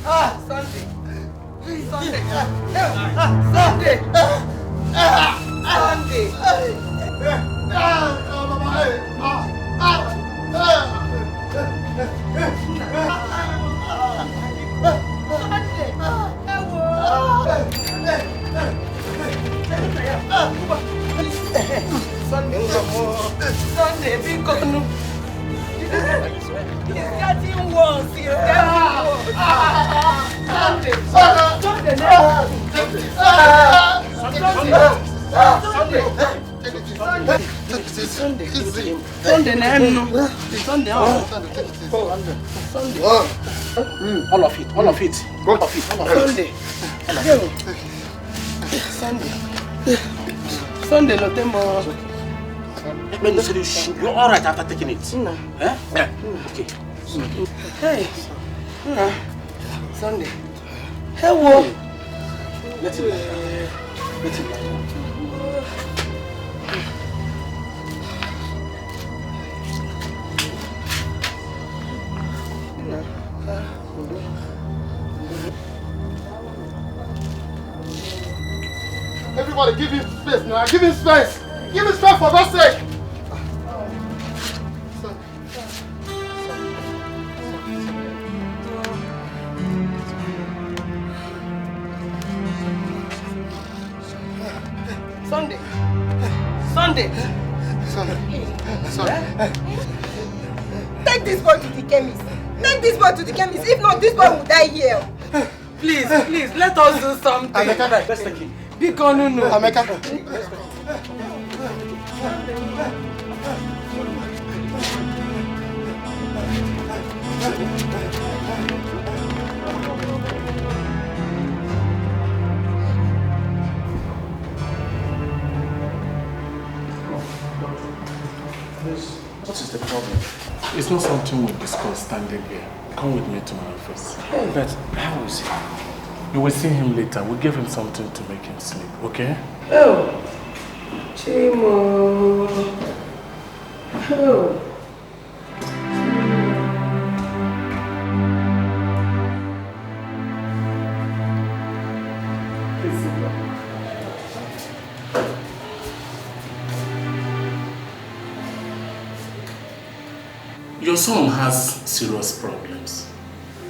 Sunday. Sunday. Sunday. Sunday, be gone. He's getting worse. He's getting worse. Sunday. All of it. Sunday, no tempo. You're all right after taking it. Eh? Yeah. Okay. Hey. Sunday. Hello. Let him. Everybody give him space now. Give him space. Give him space for God's sake. Sunday. Take this boy to the chemist. If not, this boy will die here. Please, let us do something. Let's take him. Be gone, no. What is the problem? It's not something we discuss standing here. Come with me to my office. But how is he? You will see him later. We'll give him something to make him sleep, okay? Oh, Chimo. Oh. Your son has serious problems.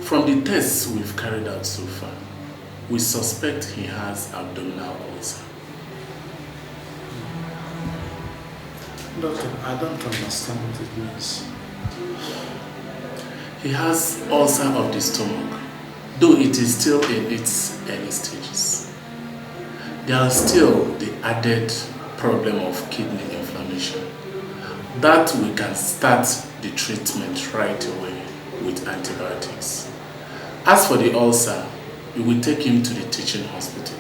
From the tests we've carried out so far, we suspect he has abdominal ulcer. Doctor, I don't understand what it means. He has ulcer of the stomach, though it is still in its early stages. There are still the added problem of kidney inflammation. That we can start the treatment right away with antibiotics. As for the ulcer, we will take him to the teaching hospital.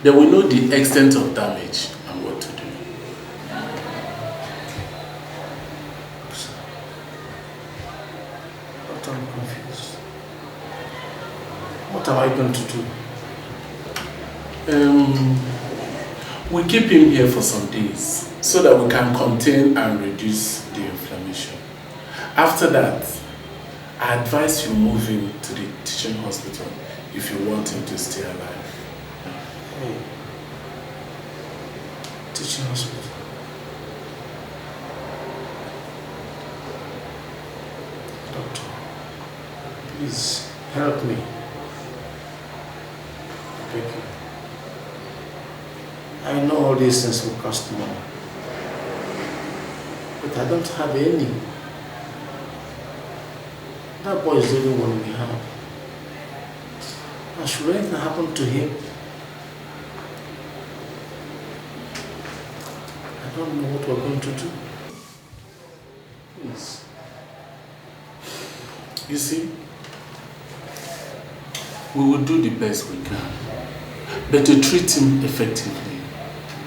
They will know the extent of damage and what to do. But I'm confused. What am I going to do? We keep him here for some days so that we can contain and reduce the inflammation. After that, I advise you move him to the teaching hospital if you want him to stay alive. Hey. Teaching hospital. Doctor, please help me. I beg you. I know all these things will cost money, but I don't have any. That boy is the only one we have. And should anything happen to him, I don't know what we're going to do. Please. You see, we will do the best we can, but to treat him effectively,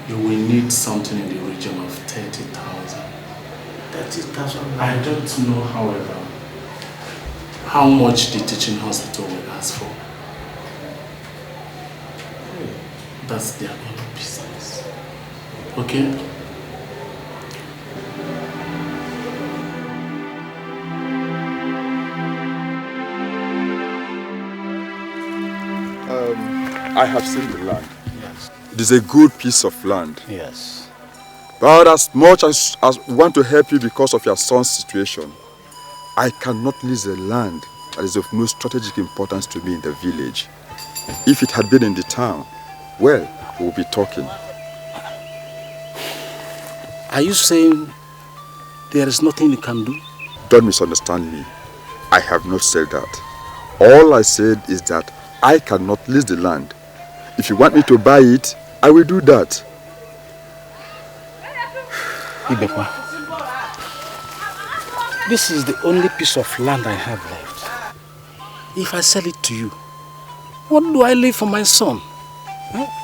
you will need something in the region of 30,000. 30,000? I don't know, however, how much the teaching hospital will ask for. That's their own business. Okay? I have seen the land. Yes. It is a good piece of land. Yes. But as much as I want to help you because of your son's situation, I cannot lease the land that is of no strategic importance to me in the village. If it had been in the town, well, we'll be talking. Are you saying there is nothing you can do? Don't misunderstand me. I have not said that. All I said is that I cannot lease the land. If you want me to buy it, I will do that. Ibekwa, this is the only piece of land I have left. If I sell it to you, what do I leave for my son?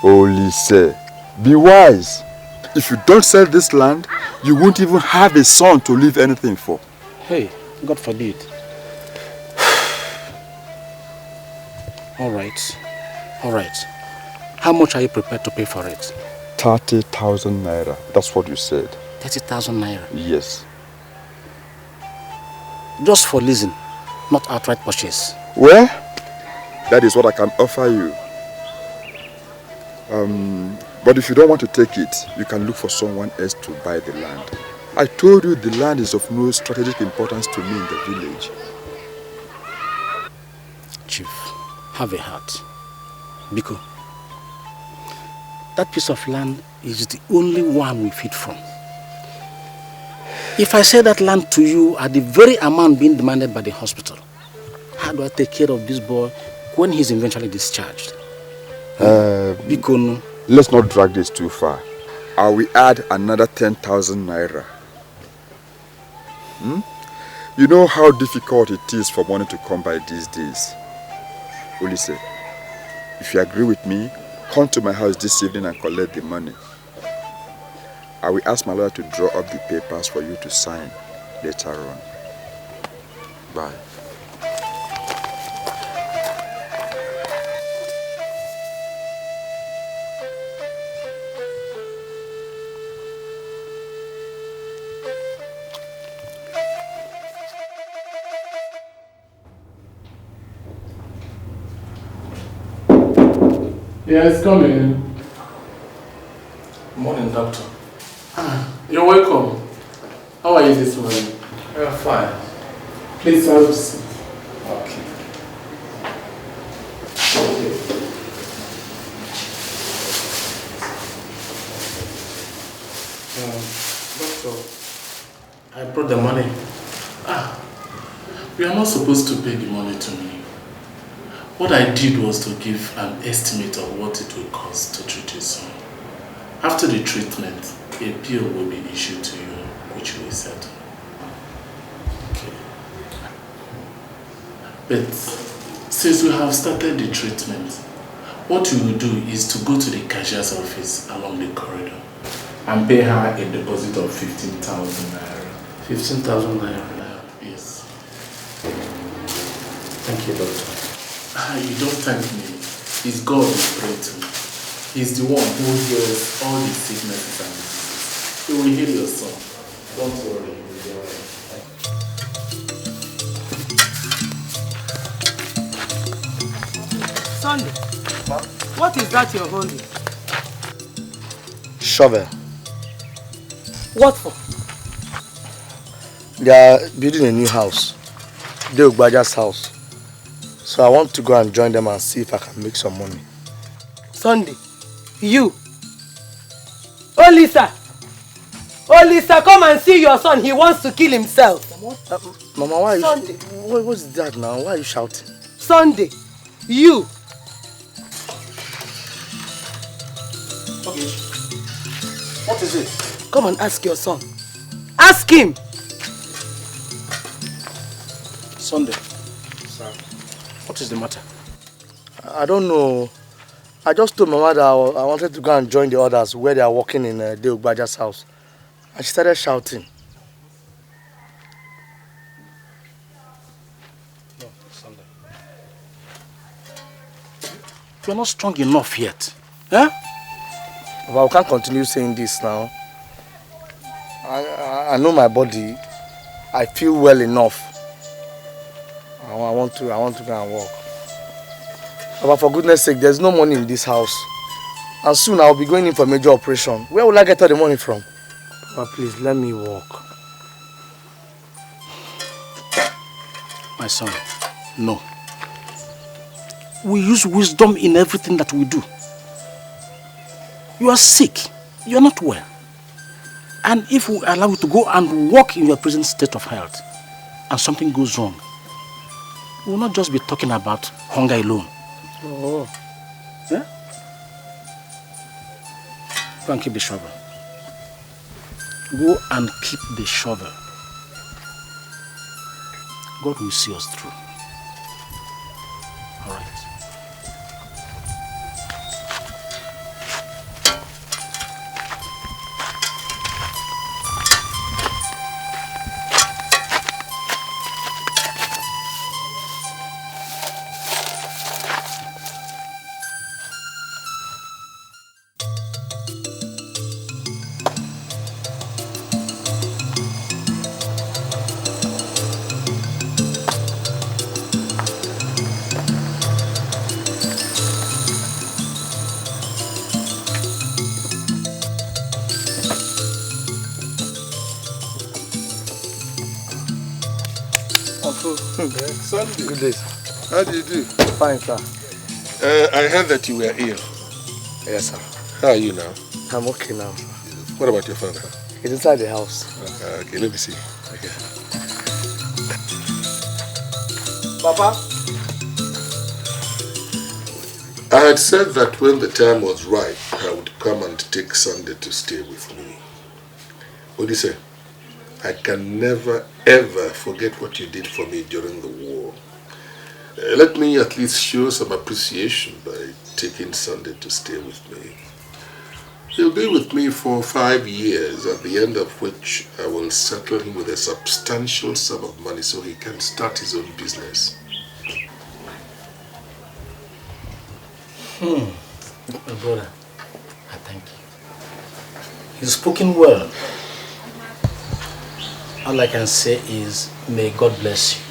Olise, be wise. If you don't sell this land, you won't even have a son to leave anything for. Hey, God forbid. All right. How much are you prepared to pay for it? 30,000 naira. That's what you said. 30,000 naira. Yes. Just for leasing, not outright purchase. Well, that is what I can offer you. But if you don't want to take it, you can look for someone else to buy the land. I told you the land is of no strategic importance to me in the village. Chief, have a heart. Biko, that piece of land is the only one we feed from. If I sell that land to you at the very amount being demanded by the hospital, how do I take care of this boy when he's eventually discharged? Biko, no. Let's not drag this too far. I will add another 10,000 naira. You know how difficult it is for money to come by these days. Olise, if you agree with me, come to my house this evening and collect the money. I will ask my lawyer to draw up the papers for you to sign later on. Bye. Yes, come in. Morning, doctor. You're welcome. How are you this morning? I'm fine. Please have a seat. Okay. Doctor, I brought the money. We are not supposed to pay the money to me. What I did was to give an estimate of what it will cost to treat your son. After the treatment, a bill will be issued to you, which you will settle. Okay. But since we have started the treatment, what you will do is to go to the cashier's office along the corridor and pay her a deposit of 15,000 naira. 15,000 naira. Yes. Thank you, doctor. You don't thank me. It's God we pray to. He's the one who heals all the sicknesses and diseases. He will heal your son. Don't worry, he will be alright. Sunday, what is that you're holding? Shovel. What for? They are building a new house. The Ogbaja's house. So I want to go and join them and see if I can make some money. Sunday, you. Olisa, come and see your son. He wants to kill himself. Mama, why are you... Sunday. What's that now? Why are you shouting? Sunday, you. Okay. What is it? Come and ask your son. Ask him. Sunday. Sir. What is the matter? I don't know. I just told Mama that I wanted to go and join the others where they are working in the Ogbaja's house. And she started shouting. No, Sunday. You're not strong enough yet. Huh? But I can't continue saying this now. I know my body. I feel well enough. I want to go and work. But for goodness sake, there's no money in this house. And soon I'll be going in for a major operation. Where will I get all the money from? Papa, please, let me walk. My son, no. We use wisdom in everything that we do. You are sick. You are not well. And if we allow you to go and walk in your present state of health, and something goes wrong, we will not just be talking about hunger alone. Oh. Yeah? Go and keep the shovel. Go and keep the shovel. God will see us through. All right. Sunday. Good day, sir. How do you do? Fine, sir. I heard that you were ill. Yes, sir. How are you now? I'm okay now, sir. What about your father? He's inside the house. Okay, let me see. Okay. Papa? I had said that when the time was right, I would come and take Sunday to stay with me. What do you say? I can never, ever forget what you did for me during the war. Let me at least show some appreciation by taking Sunday to stay with me. He'll be with me for 5 years, at the end of which I will settle him with a substantial sum of money so he can start his own business. My brother, I thank you. He's spoken well. All I can say is, may God bless you.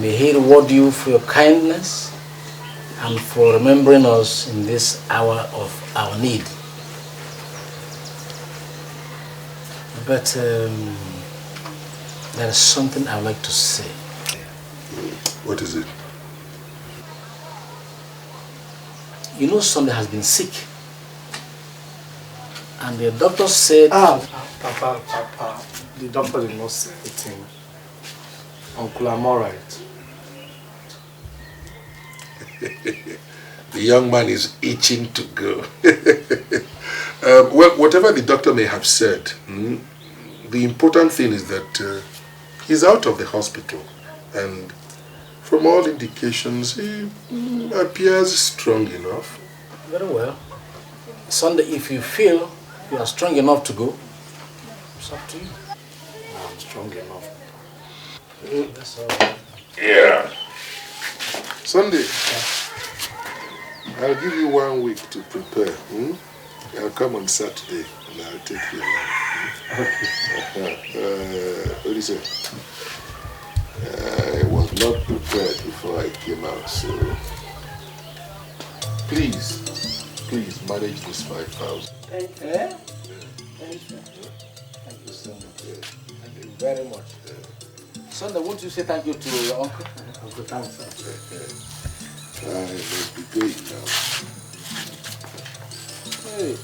May He reward you for your kindness and for remembering us in this hour of our need. But there is something I would like to say. What is it? You know, Sunday has been sick. And the doctor said... Papa. The doctor did not say anything. Uncle, I'm alright. The young man is itching to go. Well, whatever the doctor may have said, the important thing is that he's out of the hospital. And from all indications, he appears strong enough. Very well. Sunday, if you feel you are strong enough to go, it's up to you. I'm strong enough. That's all right. Yeah. Sunday, I'll give you 1 week to prepare. I'll come on Saturday and I'll take you along. What do you say? I was not prepared before I came out, so please manage this 5,000. Thank you. Thank you so much. Thank you very much. Sunday, won't you say thank you to your uncle? Uncle, thanks, sir. I must be going now. Hey.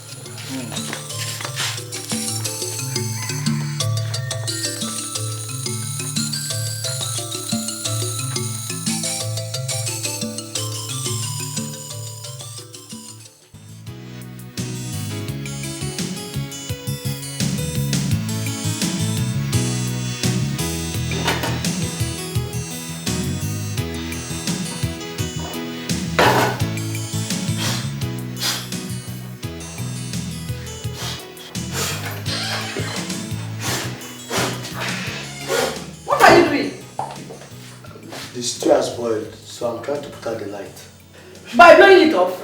The stew has boiled, so I'm trying to put out the light. By blowing it off.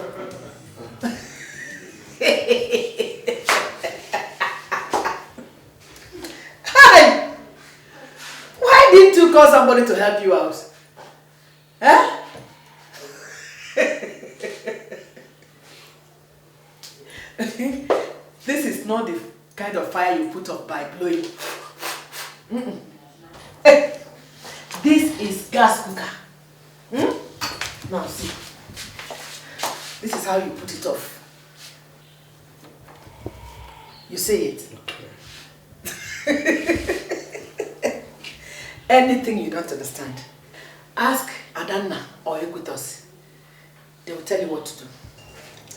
Hi! Why didn't you call somebody to help you out? Huh? not the kind of fire you put up by blowing. Hey, this is gas cooker. Now see, this is how you put it off. You say it. Okay. Anything you don't understand, ask Adanna or Equitos. They will tell you what to do.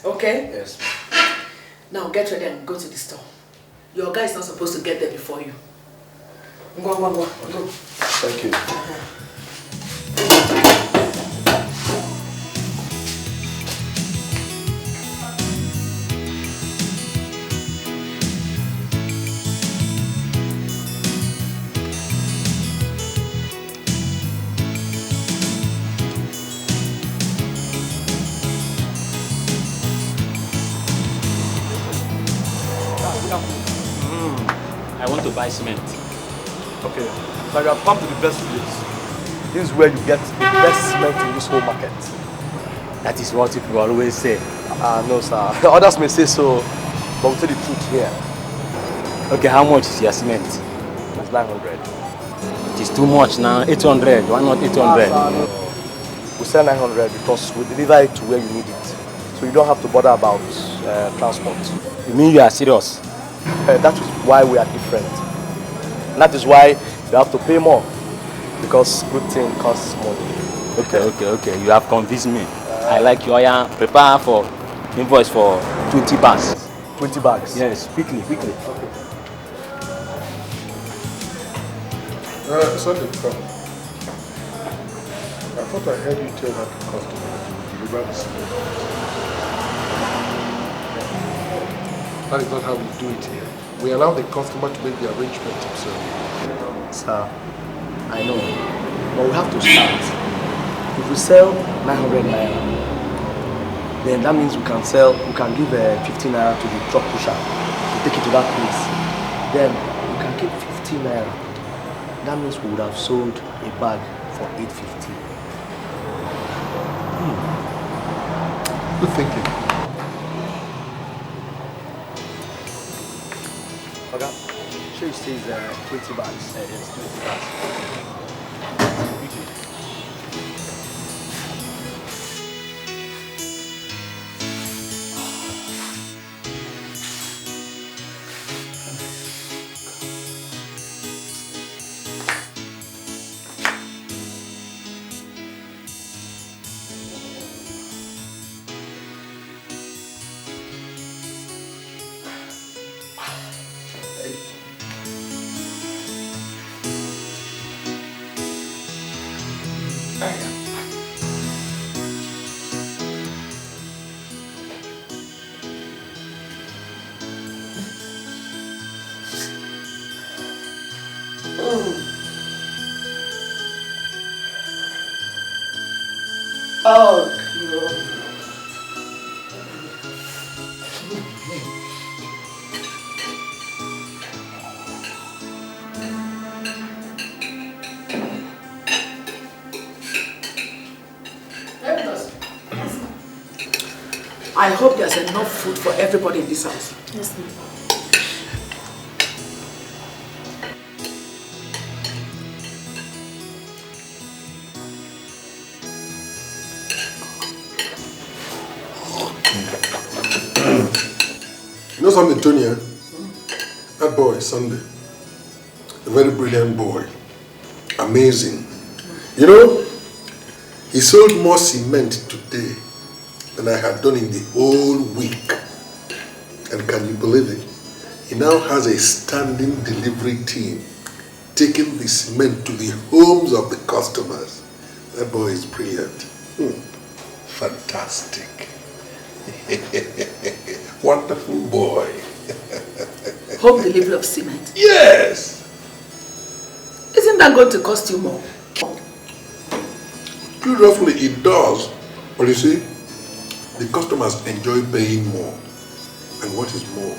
Okay? Yes. Now get ready and go to the store. Your guy is not supposed to get there before you. Go. Thank you. I want to buy cement. Okay, now you have come to the best place. This is where you get the best cement in this whole market. That is what people always say. No, sir. Others may say so, but we'll tell the truth here. Okay, how much is your cement? It's 900. It is too much now. 800. Why not 800? We sell 900 because we deliver it to where you need it. So you don't have to bother about transport. You mean you are serious? That is why we are different. And that is why you have to pay more. Because good thing costs money. Okay. You have convinced me. I like you. Prepare for invoice for 20 bags. 20 bags? Yes, quickly. Okay. Sunday, come. I thought I heard you tell that customer to deliver the cement. That is not how we do it here. We allow the customer to make the arrangement himself. Sir, I know, but we have to start. If we sell 900 naira, then that means we can give 15 naira to the truck pusher to take it to that place. Then we can keep 15 naira. That means we would have sold a bag for 850. Good thinking. Okay. Sure, it says 20 bags. Yes, 20 bags. Oh, no. I hope there's enough food for everybody in this house. Yes, ma'am. You know something, Tonya? That boy, Sunday, a very brilliant boy. Amazing. You know, he sold more cement today than I had done in the whole week. And can you believe it? He now has a standing delivery team taking the cement to the homes of the customers. That boy is brilliant. Fantastic. Wonderful boy. Home delivery of cement. Yes! Isn't that going to cost you more? Curiously, it does. But you see, the customers enjoy paying more. And what is more,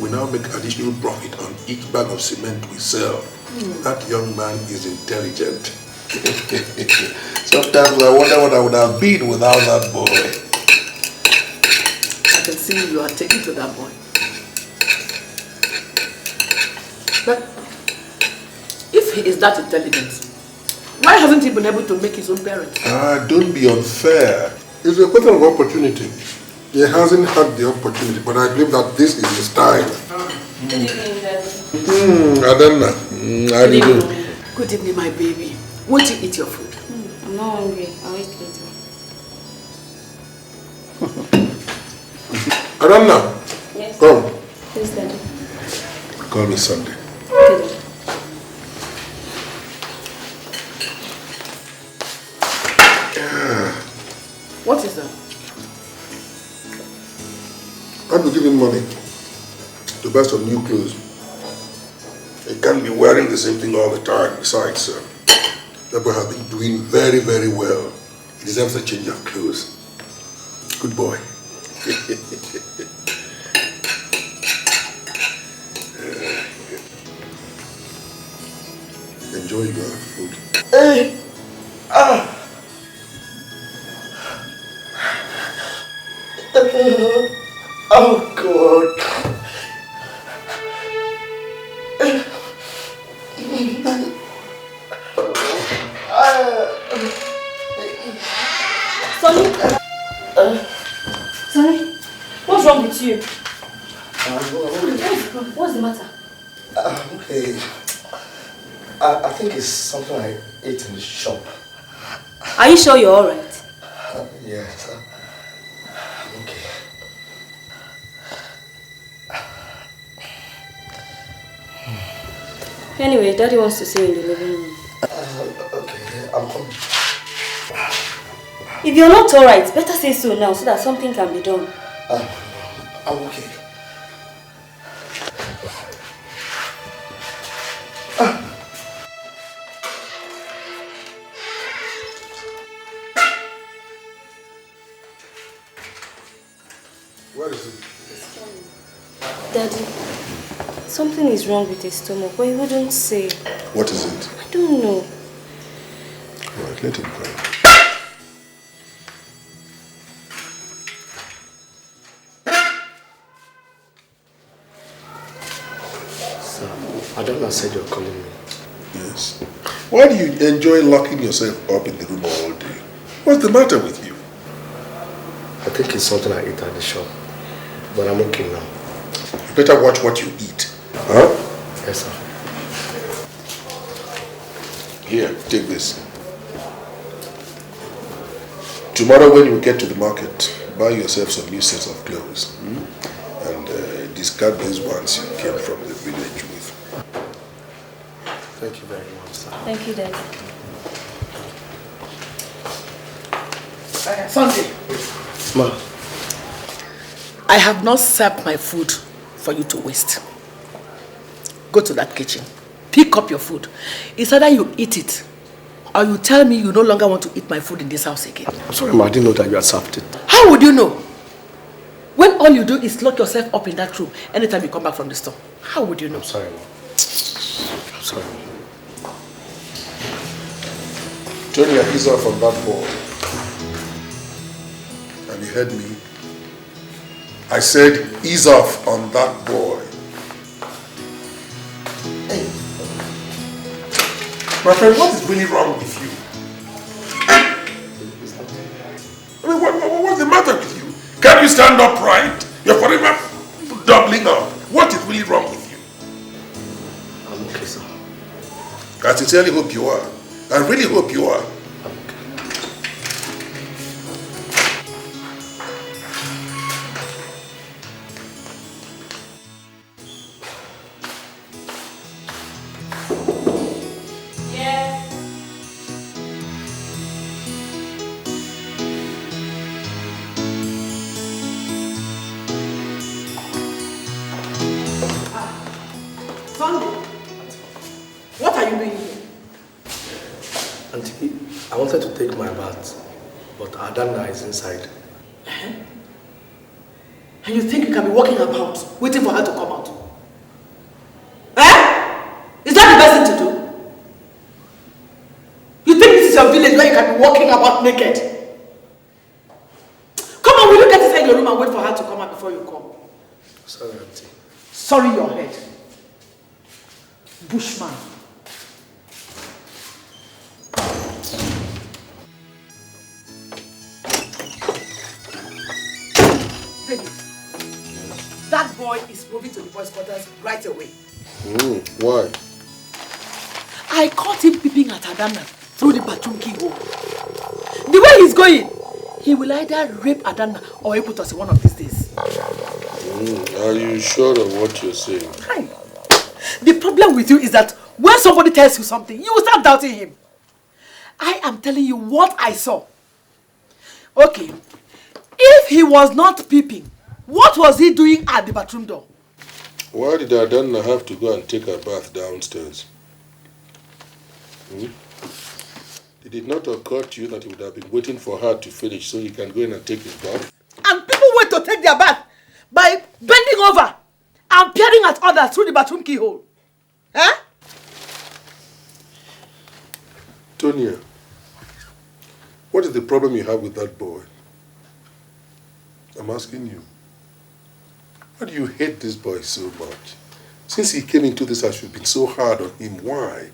we now make additional profit on each bag of cement we sell. That young man is intelligent. Sometimes I wonder what I would have been without that boy. I can see you are taken to that boy. But if he is that intelligent, why hasn't he been able to make his own parents? Don't be unfair. It's a question of opportunity. He hasn't had the opportunity, but I believe that this is his time. Good evening, Daddy. Adanna, how do you do? Good evening, my baby. Won't you eat your food? I'm not hungry. I'll eat later. Adanna, Yes. come. Yes, Daddy. Call me Sunday. Okay, Daddy. What is that? I'm to give him money to buy some new clothes. He can't be wearing the same thing all the time. Besides, Neva has been doing very, very well. He deserves a change of clothes. Good boy. Enjoy your food. Hey! Ah! Oh, God. Sonny? Sonny? What's wrong with you? What's the matter? Okay. I think it's something I ate in the shop. Are you sure you're alright? Yes. Okay. Anyway, Daddy wants to see you in the living room. Okay, I'm coming. If you're not alright, better say so now so that something can be done. I'm okay. Where is it? Daddy, something is wrong with his stomach, but he wouldn't say. What is it? I don't know. All right, let him go. Sir, Adanna said you're calling me. Yes. Why do you enjoy locking yourself up in the room all day? What's the matter with you? I think it's something I ate at the shop. But I'm okay now. You better watch what you eat. Huh? Yes, sir. Here, take this. Tomorrow when you get to the market, buy yourself some new sets of clothes. And discard those ones you came from the village with. Thank you very much, sir. Thank you, Daddy. Sunday. Ma. I have not served my food for you to waste. Go to that kitchen. Pick up your food. It's either you eat it or you tell me you no longer want to eat my food in this house again. I'm sorry, ma. I didn't know that you had served it. How would you know? When all you do is lock yourself up in that room anytime you come back from the store. How would you know? I'm sorry, ma. I'm sorry. Turn your ears off on that board. Have you heard me? I said ease off on that boy. Hey. My friend, what is really wrong with you? I mean, what's the matter with you? Can't you stand upright? You're forever doubling up. What is really wrong with you? I'm okay, sir. I sincerely hope you are. I really hope you are. I wanted to take my bath, but Adanna is inside. And you think you can be walking about, waiting for her to come out? Eh? Is that the best thing to do? You think this is your village where you can be walking about naked? Come on, will you get inside your room and wait for her to come out before you come? Sorry, Auntie. Sorry, your head. Bushman. David, that boy is moving to the boys' quarters right away. Why? I caught him peeping at Adana through the bathroom keyhole. The way he's going, he will either rape Adana or he put us in one of these days. Are you sure of what you're saying? Hi. The problem with you is that when somebody tells you something, you will start doubting him. I am telling you what I saw. Okay, if he was not peeping, what was he doing at the bathroom door? Why did Adana have to go and take a bath downstairs? Did it not occur to you that he would have been waiting for her to finish so he can go in and take his bath? And people wait to take their bath by bending over and peering at others through the bathroom keyhole. Huh? Tonya, what is the problem you have with that boy? I'm asking you. Why do you hate this boy so much? Since he came into this house, you've been so hard on him. Why?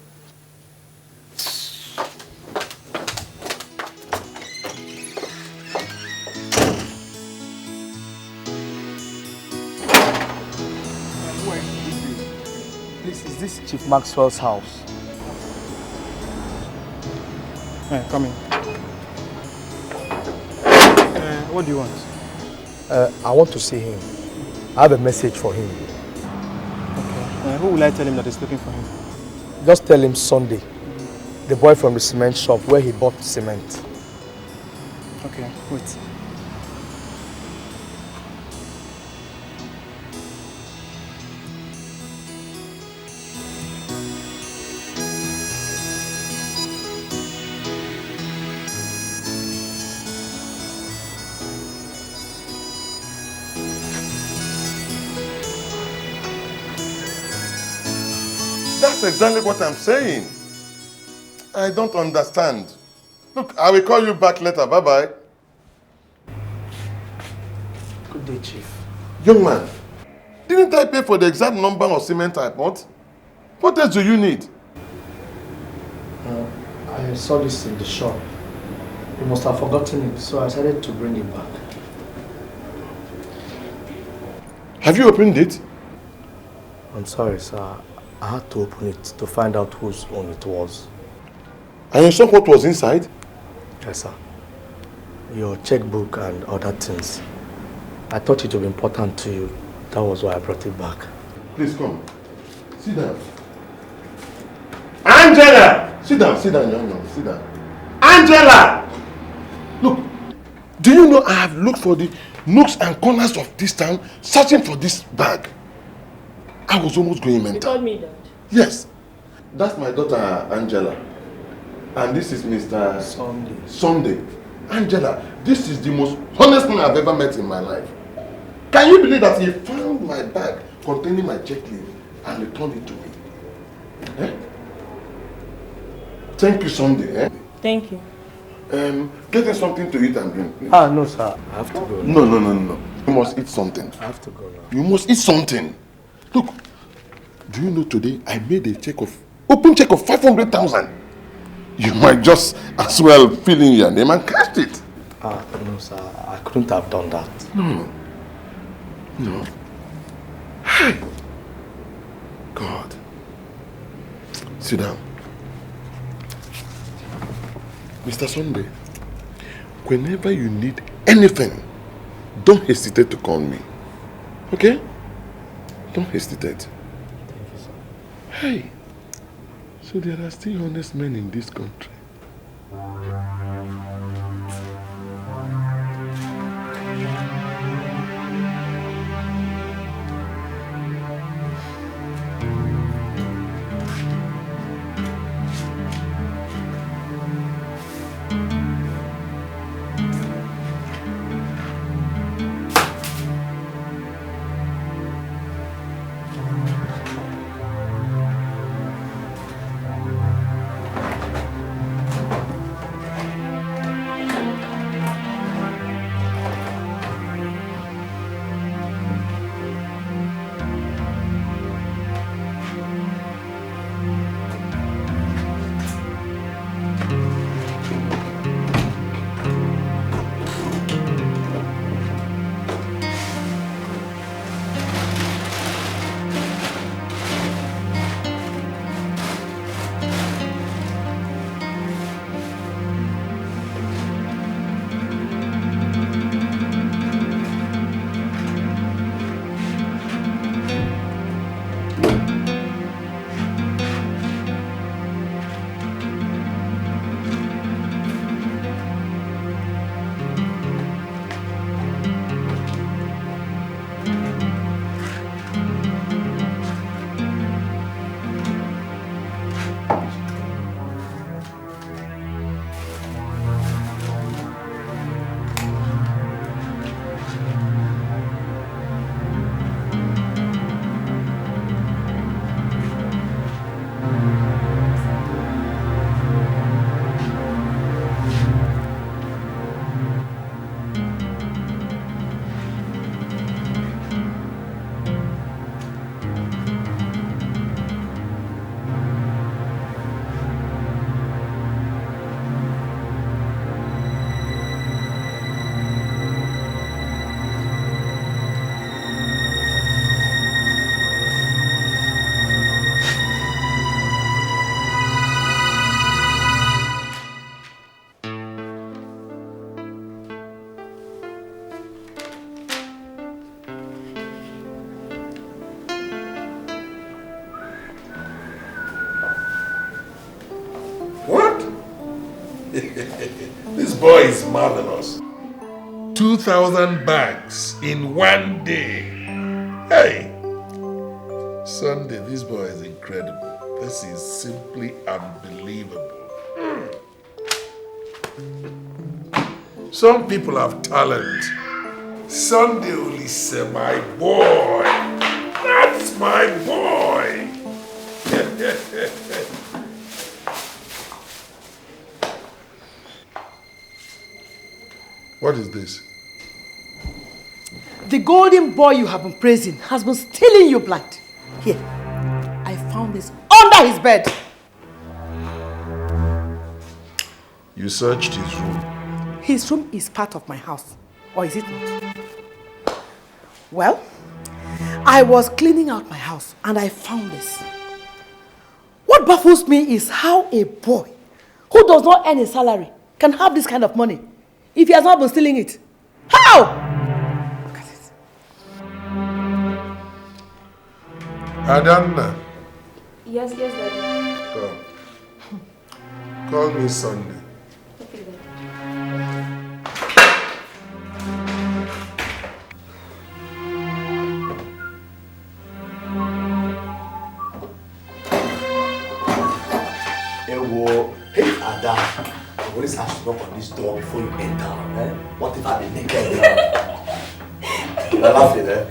Please, is this Chief Maxwell's house? Hey, come in. What do you want? I want to see him. I have a message for him. Okay. Who will I tell him that is looking for him? Just tell him Sunday, the boy from the cement shop where he bought cement. Okay, wait. That's exactly what I'm saying. I don't understand. Look, I will call you back later. Bye-bye. Good day, Chief. Young man, didn't I pay for the exact number of cement I bought? What else do you need? I saw this in the shop. You must have forgotten it, so I decided to bring it back. Have you opened it? I'm sorry, sir. I had to open it to find out whose own it was. And you saw what was inside? Yes, sir. Your checkbook and other things. I thought it would be important to you. That was why I brought it back. Please come. Sit down. Angela! Sit down, young man. Sit down. Angela! Look, do you know I have looked for the nooks and corners of this town searching for this bag? I was almost going mental. You called me that? Yes. That's my daughter, Angela. And this is Mr. Sunday. Angela, this is the most honest man I've ever met in my life. Can you believe that he found my bag containing my check leaf and returned it to me? Eh? Thank you, Sunday. Eh? Thank you. Get us something to eat and drink. Please. No, sir. I have to go now. No. You must eat something. I have to go now. You must eat something. Look, do you know today I made a open check of 500,000. You might just as well fill in your name and cash it. No, sir. I couldn't have done that. No. Hey. God. Sit down. Mr. Sunday, whenever you need anything, don't hesitate to call me. Okay? Don't hesitate. Thank you, sir. Hey. So there are still honest men in this country. This boy is marvelous. 2,000 bags in one day. Hey! Sunday, this boy is incredible. This is simply unbelievable. Some people have talent. Sunday Olise, my boy. That's my boy. What is this? The golden boy you have been praising has been stealing your blood. Here, I found this under his bed. You searched his room. His room is part of my house, or is it not? Well, I was cleaning out my house and I found this. What baffles me is how a boy who does not earn a salary can have this kind of money if he has not been stealing it. How? Look at it. Adanna. Yes, Daddy. Come. Call me Sunday. Okay, Daddy. Hey, Ada, I always have to knock on this door before you enter. Eh? What if I've been naked? You're laughing, eh?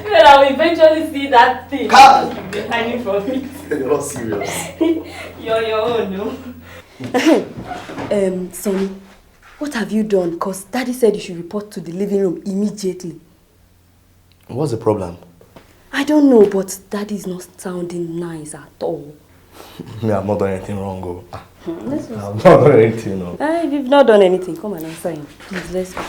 Well, I will eventually see that thing you've been hiding from me. You're not serious. You're your own, no? Sonny, what have you done? Because Daddy said you should report to the living room immediately. What's the problem? I don't know, but Daddy's not sounding nice at all. Me, I've not done anything wrong, oh. Let's I've not done anything, no. If you've not done anything, come and answer him. Please, let's go.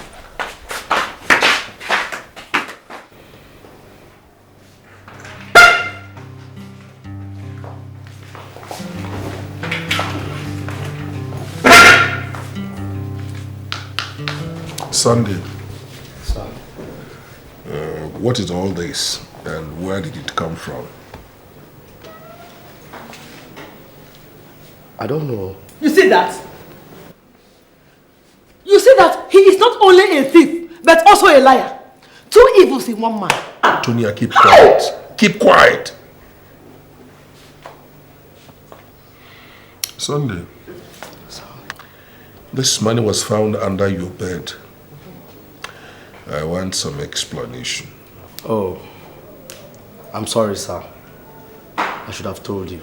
Sunday. Sir. What is all this and where did it come from? I don't know. You see that? You see that he is not only a thief, but also a liar. Two evils in one man. Tonya, keep quiet. Keep quiet. Sunday. This money was found under your bed. I want some explanation. Oh, I'm sorry, sir. I should have told you.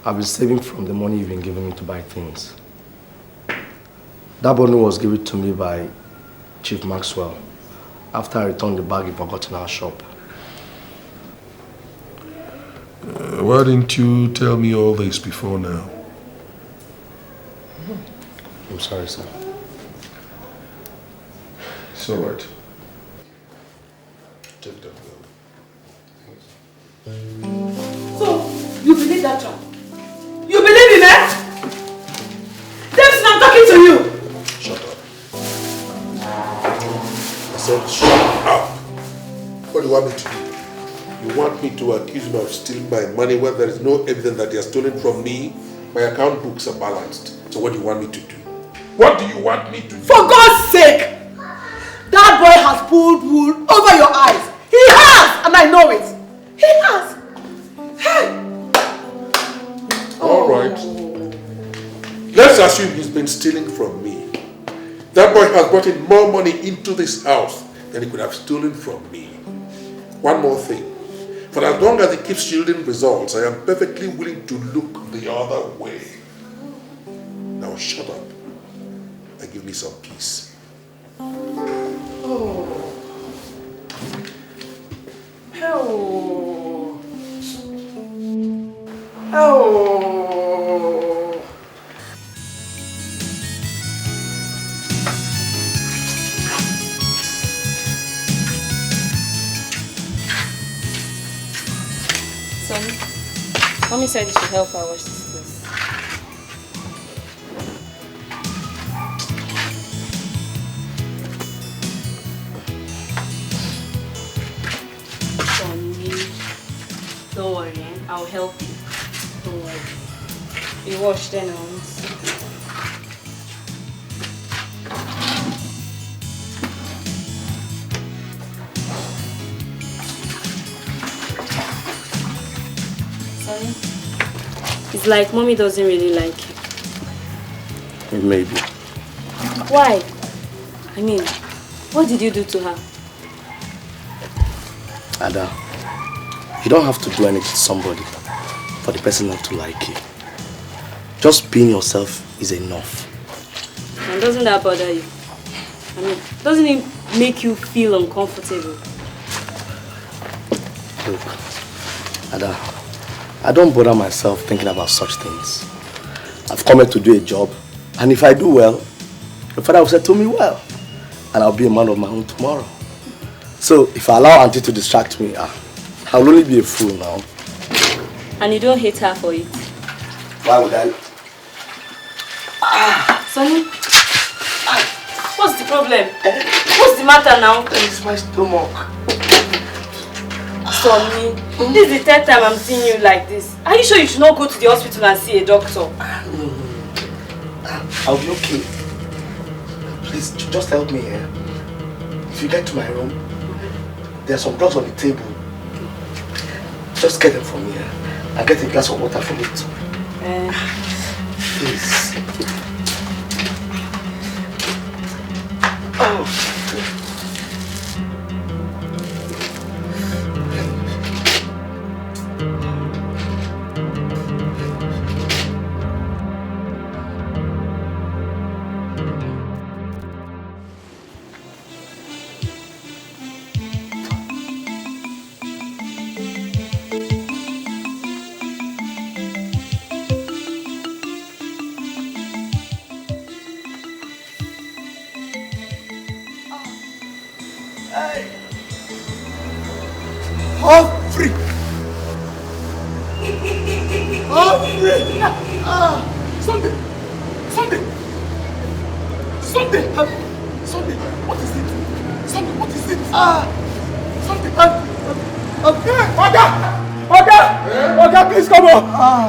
I've been saving from the money you've been giving me to buy things. That bundle was given to me by Chief Maxwell after I returned the bag he forgot in our shop. Why didn't you tell me all this before now? I'm sorry, sir. It's all right. Take that bill. So, you believe that trap? You believe in it? Jameson, I'm talking to you! Shut up. I said shut up. What do you want me to do? You want me to accuse me of stealing my money when there is no evidence that they are stolen from me? My account books are balanced. So what do you want me to do? What do you want me to do? For God's sake! That boy has pulled wool over your eyes. He has! And I know it. He has. Hey! All right. Let's assume he's been stealing from me. That boy has brought in more money into this house than he could have stolen from me. One more thing. For as long as he keeps yielding results, I am perfectly willing to look the other way. Now shut up and give me some peace. Oh. Oh. Oh. Sonny, Mommy said you should help her wash this place. Don't worry, I'll help you. Don't worry. You wash then, I won't see. It's like mommy doesn't really like you. Maybe. Why? I mean, what did you do to her? Ada, you don't have to do anything to somebody for the person not to like you. Just being yourself is enough. And doesn't that bother you? I mean, doesn't it make you feel uncomfortable? Look, Ada, I don't bother myself thinking about such things. I've come here to do a job, and if I do well, my father will say to me well, and I'll be a man of my own tomorrow. So if I allow Auntie to distract me, I'll only be a fool now. And you don't hate her for it? Why would I? Sonny? What's the problem? What's the matter now? It's my stomach. Sonny, this is the third time I'm seeing you like this. Are you sure you should not go to the hospital and see a doctor? I'll be okay. Please, just help me here. If you get to my room, there are some drugs on the table. Just get them from here and get a glass of water for me too. Please. Oh.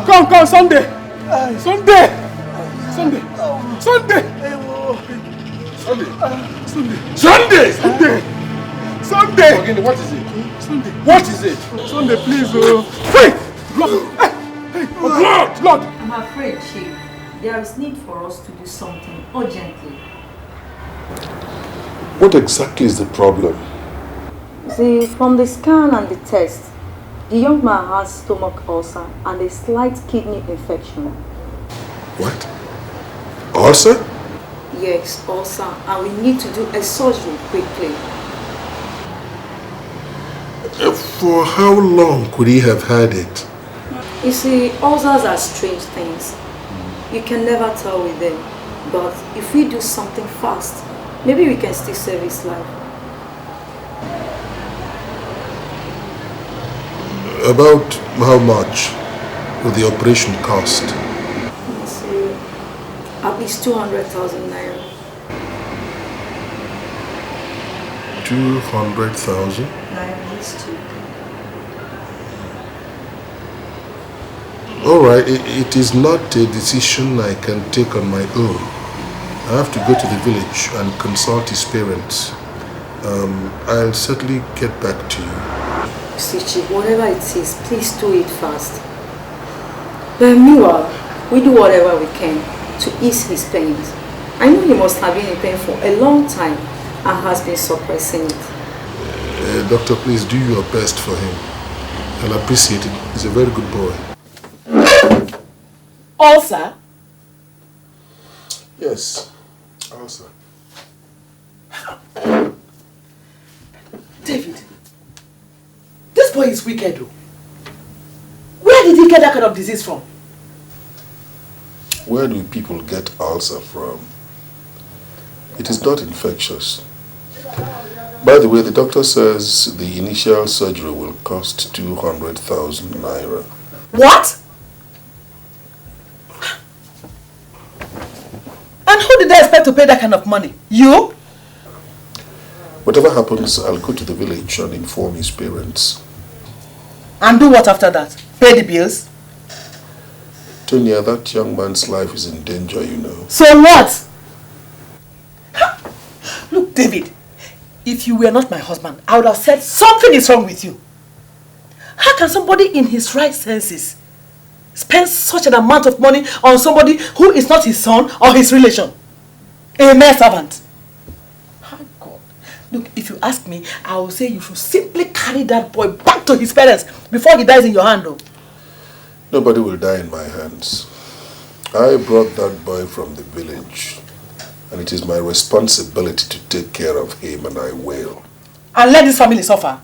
Come, Sunday! Sunday! Sunday! Sunday! Sunday! Sunday! Again, what is it? Sunday! What is it? Sunday, please! Hey! Lord! I'm afraid, Chief, there is need for us to do something urgently. What exactly is the problem? See, from the scan and the test, the young man has stomach ulcer and a slight kidney infection. What? Ulcer? Yes, ulcer, and we need to do a surgery quickly. For how long could he have had it? You see, ulcers are strange things. You can never tell with them. But if we do something fast, maybe we can still save his life. About how much will the operation cost? Let's see, at least 200,000 naira. 200,000? Naira is too. Alright, it is not a decision I can take on my own. I have to go to the village and consult his parents. I'll certainly get back to you. See, Chief, whatever it is, please do it fast. But meanwhile, we do whatever we can to ease his pains. I know he must have been in pain for a long time and has been suppressing it. Doctor, please do your best for him. I'll appreciate it. He's a very good boy. Ulcer? Yes, ulcer. David, this boy is wicked though. Where did he get that kind of disease from? Where do people get ulcer from? It is not infectious. By the way, the doctor says the initial surgery will cost 200,000 naira. What? And who did they expect to pay that kind of money? You? Whatever happens, I'll go to the village and inform his parents. And do what after that? Pay the bills? Tonya, that young man's life is in danger, you know. So what? Look, David, if you were not my husband, I would have said something is wrong with you. How can somebody in his right senses spend such an amount of money on somebody who is not his son or his relation? A mere servant. Oh God. Look, if you ask me, I will say you should simply carry that boy back to his parents before he dies in your hand. Though. Nobody will die in my hands. I brought that boy from the village, and it is my responsibility to take care of him, and I will. And let this family suffer.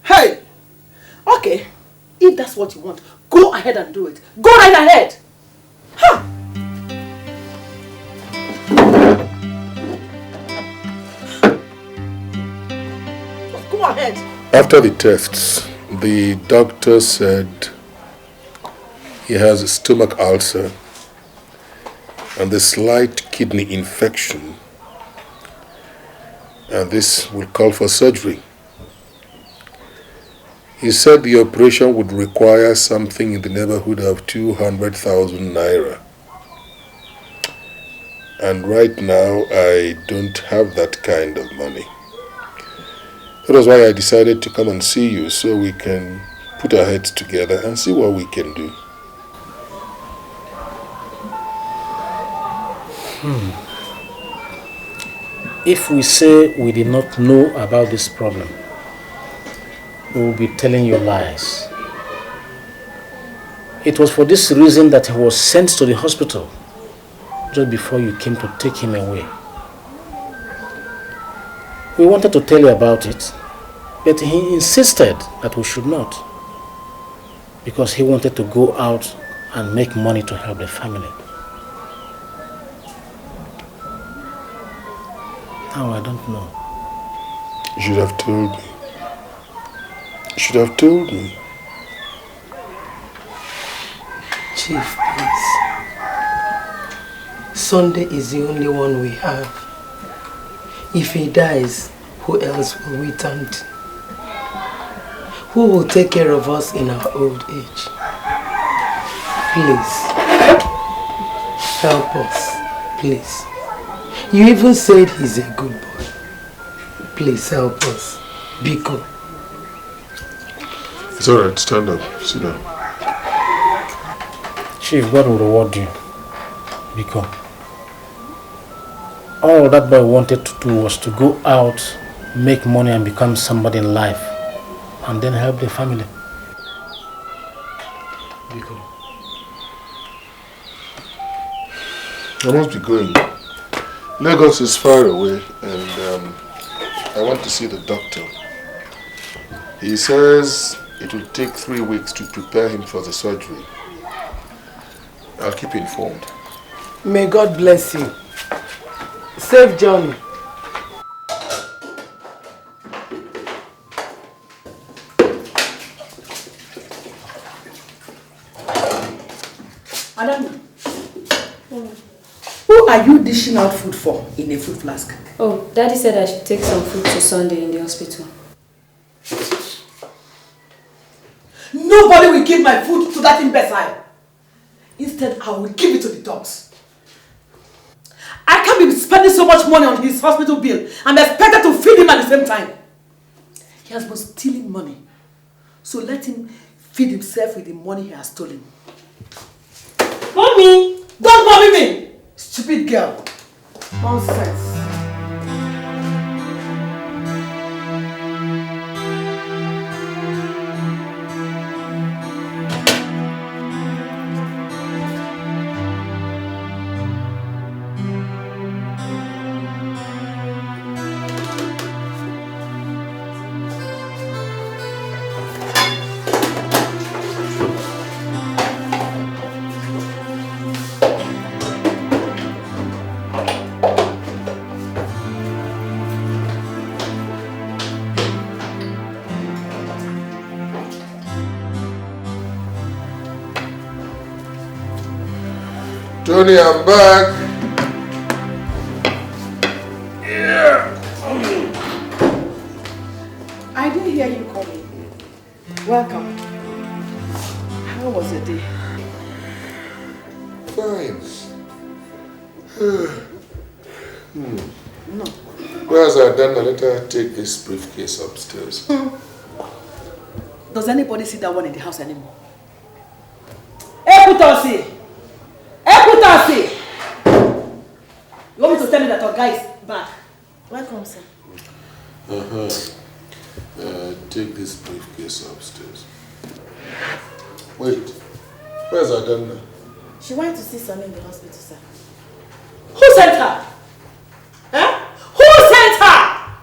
Hey! Okay, if that's what you want, go ahead and do it. Go right ahead! Huh. Just go ahead. After the tests, the doctor said he has a stomach ulcer and a slight kidney infection, and this will call for surgery. He said the operation would require something in the neighborhood of 200,000 naira. And right now, I don't have that kind of money. That was why I decided to come and see you, so we can put our heads together and see what we can do. If we say we did not know about this problem, we will be telling you lies. It was for this reason that he was sent to the hospital just before you came to take him away. We wanted to tell you about it, but he insisted that we should not, because he wanted to go out and make money to help the family. Now I don't know. You should have told me. You should have told me. Chief, please. Sunday is the only one we have. If he dies, who else will we turn to? Who will take care of us in our old age? Please. Help us. Please. You even said he's a good boy. Please help us. Biko. It's alright, stand up. Sit down. Chief, God will reward you. Biko. All that boy wanted to do was to go out, make money and become somebody in life, and then help the family. Biko. I must be going. Lagos is far away, and I want to see the doctor. He says it will take 3 weeks to prepare him for the surgery. I'll keep you informed. May God bless you. Safe journey. Madam, who are you dishing out food for in a food flask? Oh, Daddy said I should take some food to Sunday in the hospital. Nobody will give my food to that imbecile. Instead, I will give it to the dogs. I can't be spending so much money on his hospital bill and be expected to feed him at the same time. He has been stealing money. So let him feed himself with the money he has stolen. Mommy! Don't mommy me! Stupid girl. Nonsense. Tony, I'm back. Yeah. I didn't hear you coming. Welcome. How was the day? Fine. No. Whereas I done, let her take this briefcase upstairs. Does anybody see that one in the house anymore? Equitasi! Equitasi! You want me to tell me that your guy is back? Welcome, sir. Take this briefcase upstairs. Wait, where's Adana? She wanted to see Sonny in the hospital, sir. Who sent her? Eh? Who sent her?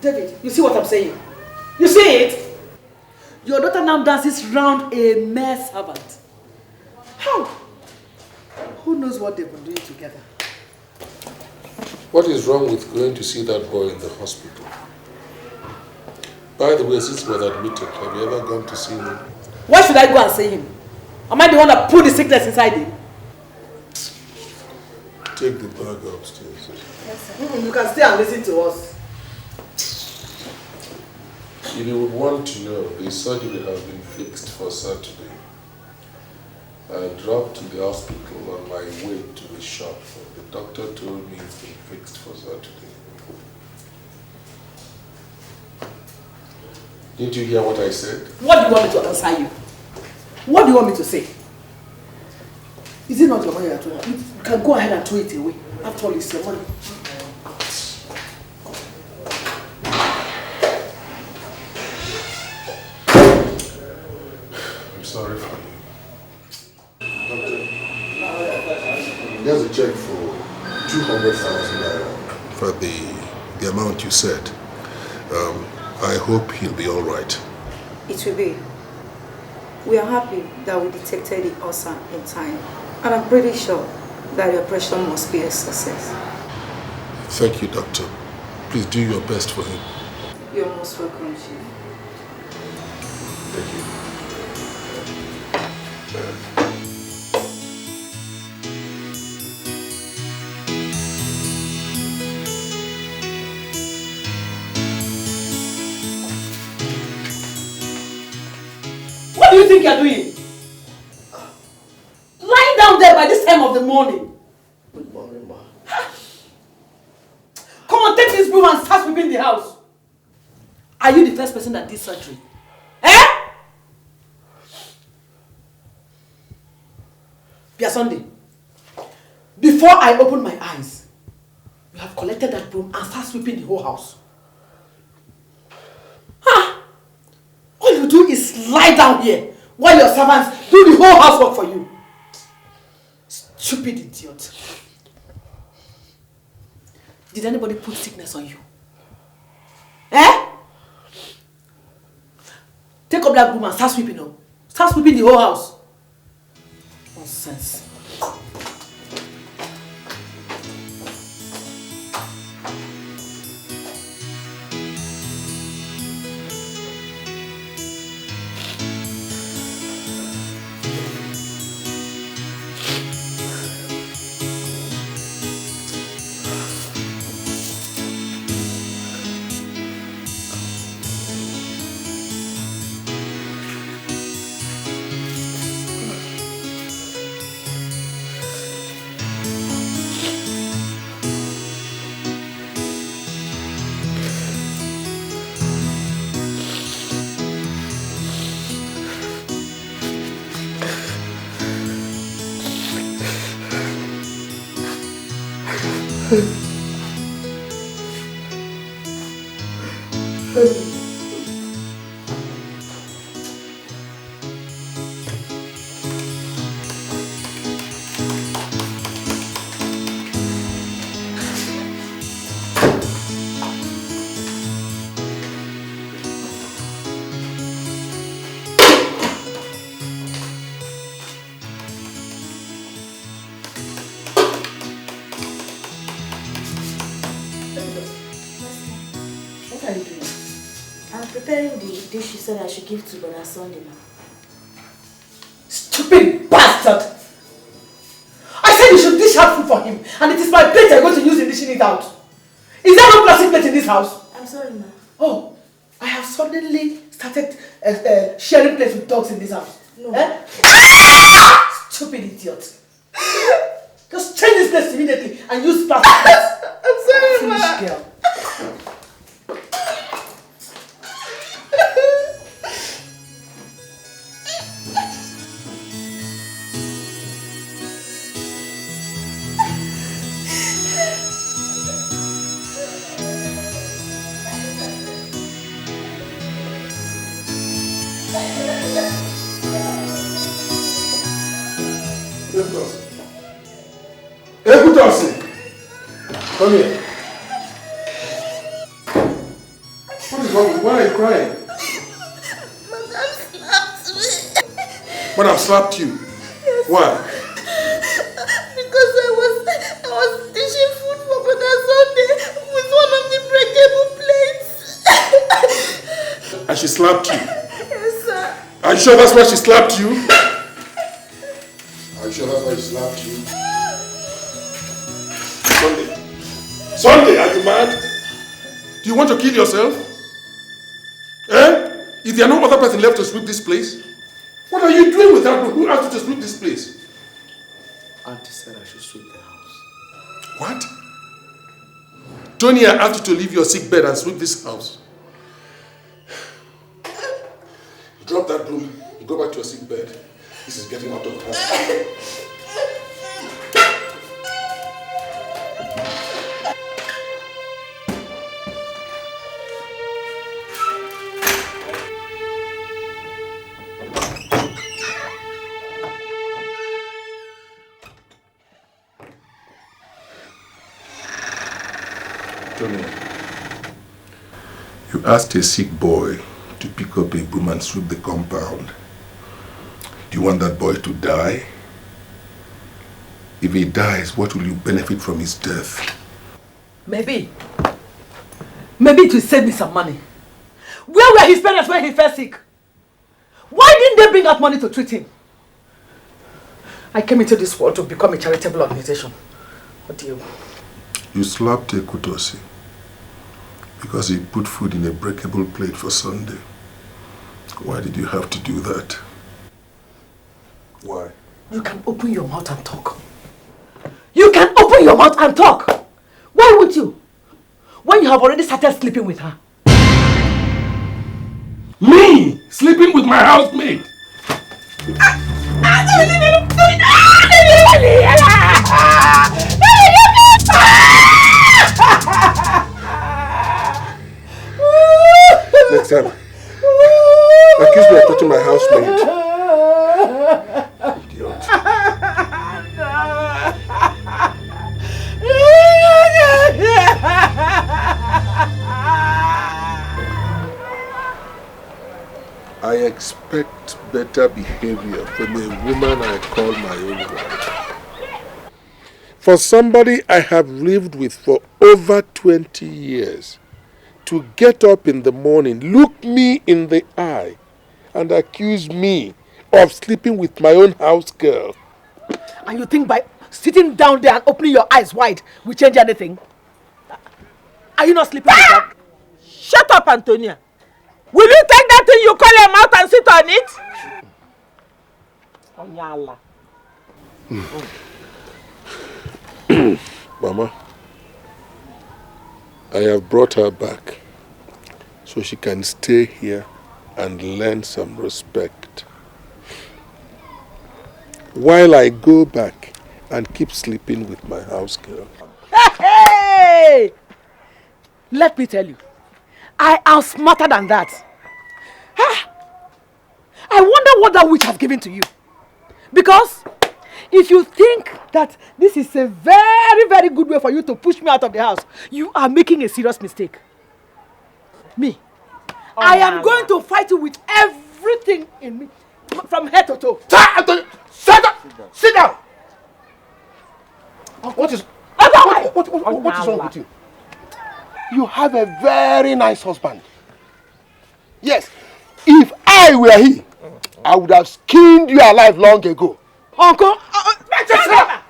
David, you see what I'm saying? You see it? Your daughter now dances round a mere servant. How? Who knows what they've been doing together? What is wrong with going to see that boy in the hospital? By the way, since he was admitted, have you ever gone to see him? Why should I go and see him? Am I the one that put the sickness inside him? Take the bag upstairs. Yes, sir. You can stay and listen to us. If you would want to know, the surgery has been fixed for Saturday. I dropped to the hospital on my way to the shop. The doctor told me it's been fixed for Saturday. Didn't you hear what I said? What do you want me to answer you? What do you want me to say? Is it not your money at all? You can go ahead and throw it away. After all, it's your money. I'm sorry for you. Doctor, there's a check for 200,000 naira for the amount you said. I hope he'll be all right. It will be. We are happy that we detected the ulcer in time. And I'm pretty sure that the operation must be a success. Thank you, doctor. Please do your best for him. You're most welcome, Chief. Thank you. What do you think you're doing? Lying down there by this time of the morning. Good morning, ma. Come on, take this broom and start sweeping the house. Are you the first person that did surgery? Eh? Pia Sunday, before I open my eyes, you have collected that broom and start sweeping the whole house. All you do is lie down here while your servants do the whole housework for you. Stupid idiot. Did anybody put sickness on you? Eh? Take up that broom and start sweeping up. Start sweeping the whole house. Nonsense. What are you doing? I'm preparing the dish she said I should give to Brother Sunday now. Stupid bastard! I said you should dish out food for him, and it is my plate you're going to use in dishing it out. Is there no plastic plate in this house? I'm sorry, ma. Oh, I have suddenly started sharing plates with dogs in this house. No. Eh? Stupid idiot. Just change this place immediately and use plastic plates. I'm sorry, Foolish ma. girl. Come here. What is wrong with you? Why are you crying? Madam slapped me. Madam slapped you? Yes. Why? Because I was dishing food for Brother Sunday with one of the breakable plates. And she slapped you? Yes, sir. Are you sure that's why she slapped you? Are you sure that's why she slapped you? Sunday, are you mad? Do you want to kill yourself? Eh? Is there no other person left to sweep this place? What are you doing without me? Who asked you to sweep this place? Auntie said I should sweep the house. What? Tony, I asked you to leave your sick bed and sweep this house. You drop that broom, you go back to your sick bed. This is getting out of hand. Tony, you asked a sick boy to pick up a broom and sweep the compound. Do you want that boy to die? If he dies, what will you benefit from his death? Maybe it will save me some money. Where were his parents when he fell sick? Why didn't they bring out money to treat him? I came into this world to become a charitable organization. What do you... You slapped Ekutosi because he put food in a breakable plate for Sunday. Why did you have to do that? Why? You can open your mouth and talk. You can open your mouth and talk. Why would you? When you have already started sleeping with her. Me? Sleeping with my housemaid? Next time, accuse me of touching my housemaid. Idiot. I expect better behavior from a woman I call my own wife. For somebody I have lived with for over 20 years to get up in the morning, look me in the eye, and accuse me of sleeping with my own house girl. And you think by sitting down there and opening your eyes wide will change anything? Are you not sleeping with her? Shut up, Antonia. Will you take that thing you call your mouth and sit on it? Mama, I have brought her back so she can stay here and learn some respect. While I go back and keep sleeping with my house girl. Hey! Let me tell you, I am smarter than that. I wonder what that witch has given to you. Because if you think that this is a very, very good way for you to push me out of the house, you are making a serious mistake. Me, I am going to fight you with everything in me, from head to toe. Sit down! What is wrong with you? You have a very nice husband. Yes, if I were he, I would have skinned you alive long ago. Uncle,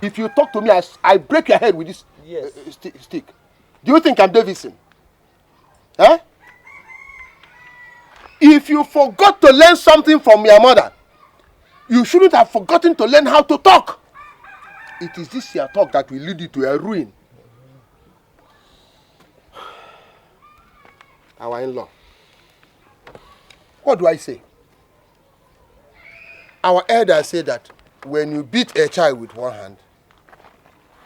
if you talk to me, I break your head with this stick. Do you think I'm Davidson? Huh? If you forgot to learn something from your mother, you shouldn't have forgotten to learn how to talk. It is this your talk that will lead you to a ruin. Our in-law. What do I say? Our elders say that when you beat a child with one hand,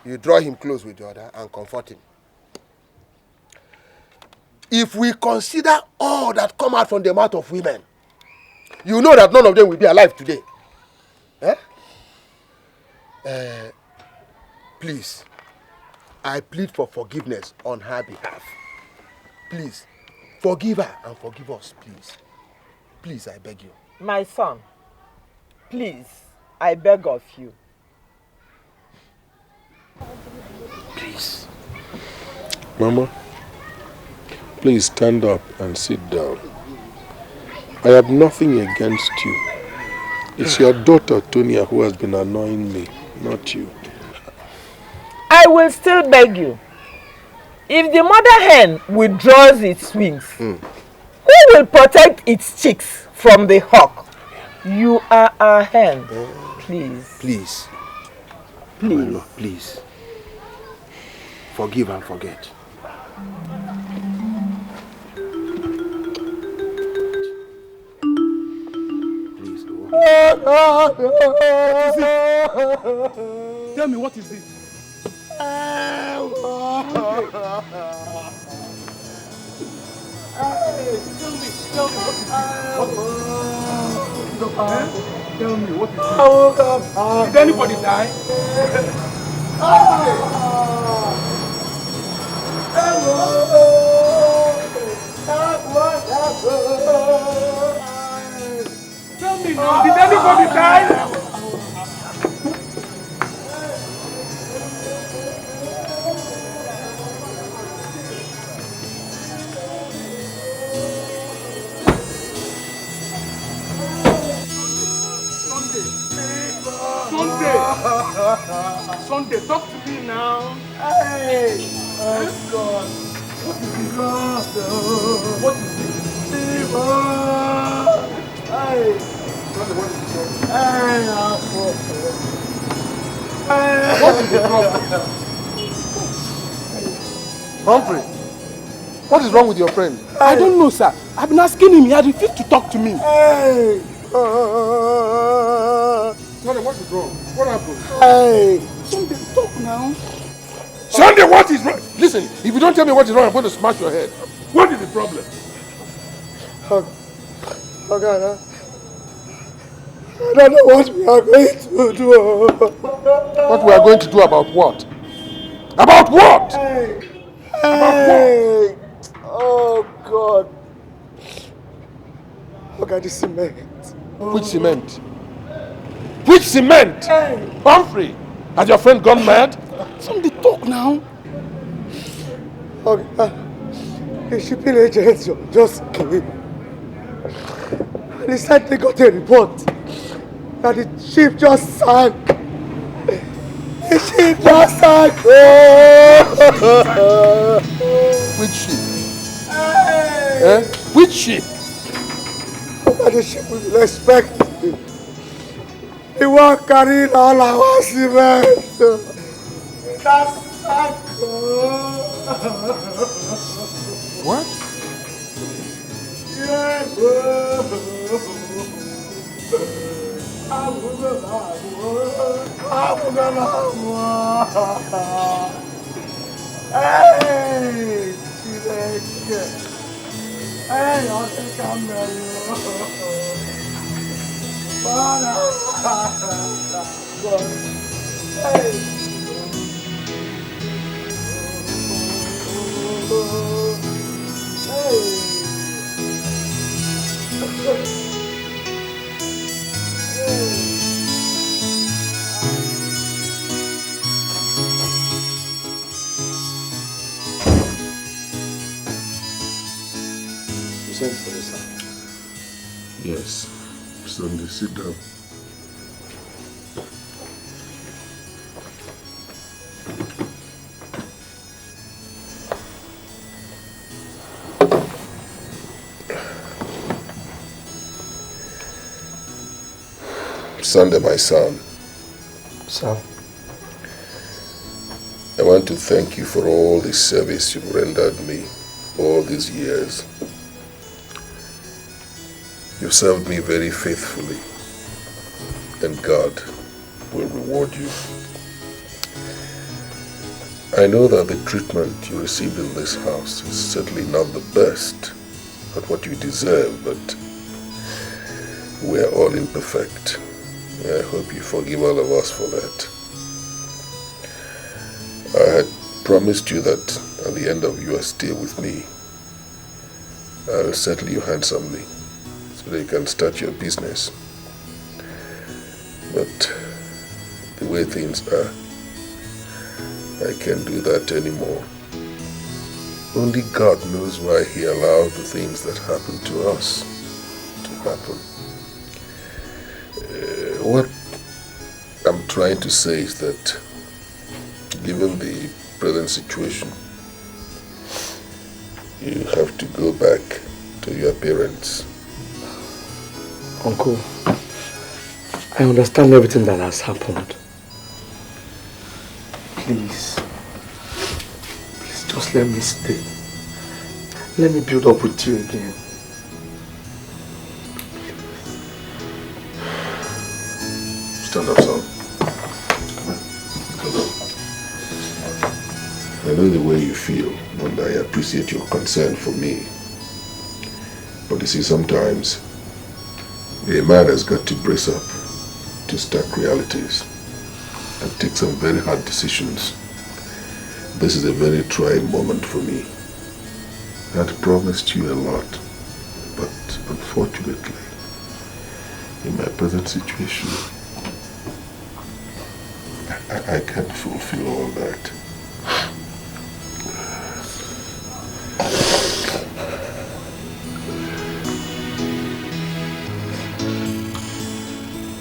you draw him close with the other and comfort him. If we consider all that come out from the mouth of women, you know that none of them will be alive today. Please, I plead for forgiveness on her behalf. Please, forgive her and forgive us, please. Please, I beg you. My son, please, I beg of you. Please. Mama, please stand up and sit down. I have nothing against you. It's your daughter, Tonia, who has been annoying me, not you. I will still beg you. If the mother hen withdraws its wings, who will protect its chicks from the hawk? You are our hen. Please. Please. Please. My Lord, please. Forgive and forget. Please, Lord. Tell me, what is it? Tell me, what is it? Did anybody die? Tell me now, did anybody die? Sunday, talk to me now. Hey! Oh God. What is it? What is it? Hey! Sunday, what is it? What is the problem? Humphrey, what is wrong with your friend? I don't know, sir. I've been asking him. He had refused to talk to me. Hey! Sunday, what is wrong? What happened? Hey! Sunday, talk now. Sunday, what is wrong? Listen, if you don't tell me what is wrong, I'm going to smash your head. What is the problem? Oh God, I don't know what we are going to do. What we are going to do about what? About what? Hey! About Hey! Oh God. Look at the cement. Which cement? Which cement? Hey! Humphrey, has your friend gone mad? Somebody talk now. Okay, the shipping agents just came. They said they got a report that the ship just sank. The ship just sank. Which ship? Hey! Which ship? That the ship we will expect. The one carrying all our cement. That sank. What? Hey, hey, I'll take a You sent for this, sir? Yes. Sunday, sit down. Sunday, my son. Sir. I want to thank you for all the service you've rendered me all these years. You've served me very faithfully, and God will reward you. I know that the treatment you received in this house is certainly not the best, not what you deserve, but we're all imperfect. I hope you forgive all of us for that. I had promised you that at the end of your stay with me, I'll settle you handsomely so that you can start your business. But the way things are, I can't do that anymore. Only God knows why He allowed the things that happened to us to happen. What I'm trying to say is that, given the present situation, you have to go back to your parents. Uncle, I understand everything that has happened. Please just let me stay. Let me build up with you again. Stand up, son. I know the way you feel, and I appreciate your concern for me. But you see, sometimes a man has got to brace up to stark realities and take some very hard decisions. This is a very trying moment for me. I had promised you a lot, but unfortunately, in my present situation, I can't fulfill all that.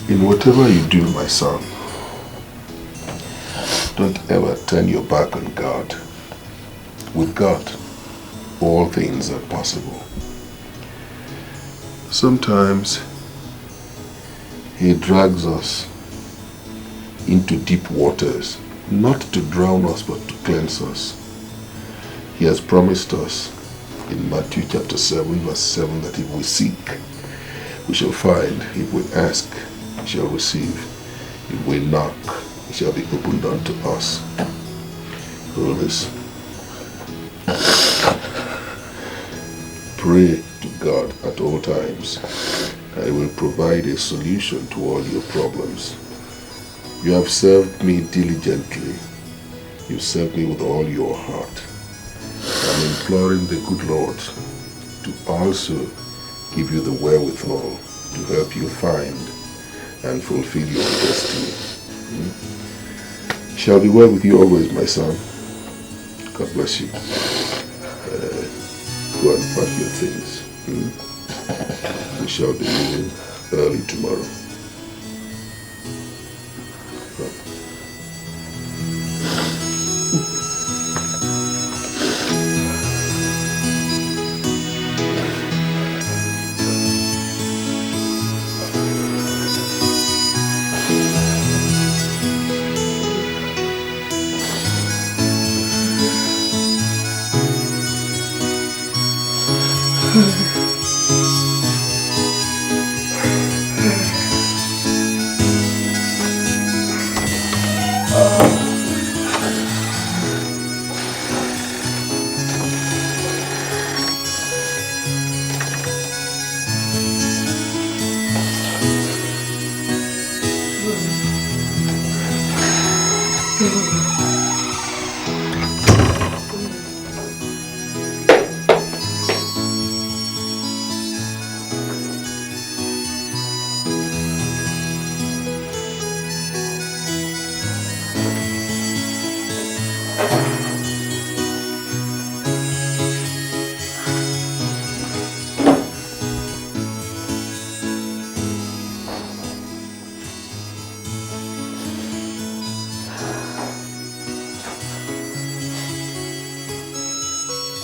In whatever you do, my son, don't ever turn your back on God. With God, all things are possible. Sometimes He drags us into deep waters, not to drown us, but to cleanse us. He has promised us in Matthew chapter 7, verse 7, that if we seek, we shall find. If we ask, we shall receive. If we knock, it shall be opened unto us. Hold this. Pray to God at all times. I will provide a solution to all your problems. You have served me diligently. You served me with all your heart. I'm imploring the good Lord to also give you the wherewithal to help you find and fulfill your destiny. Shall be well with you always, my son. God bless you. Go and pack your things. We shall be leaving early tomorrow.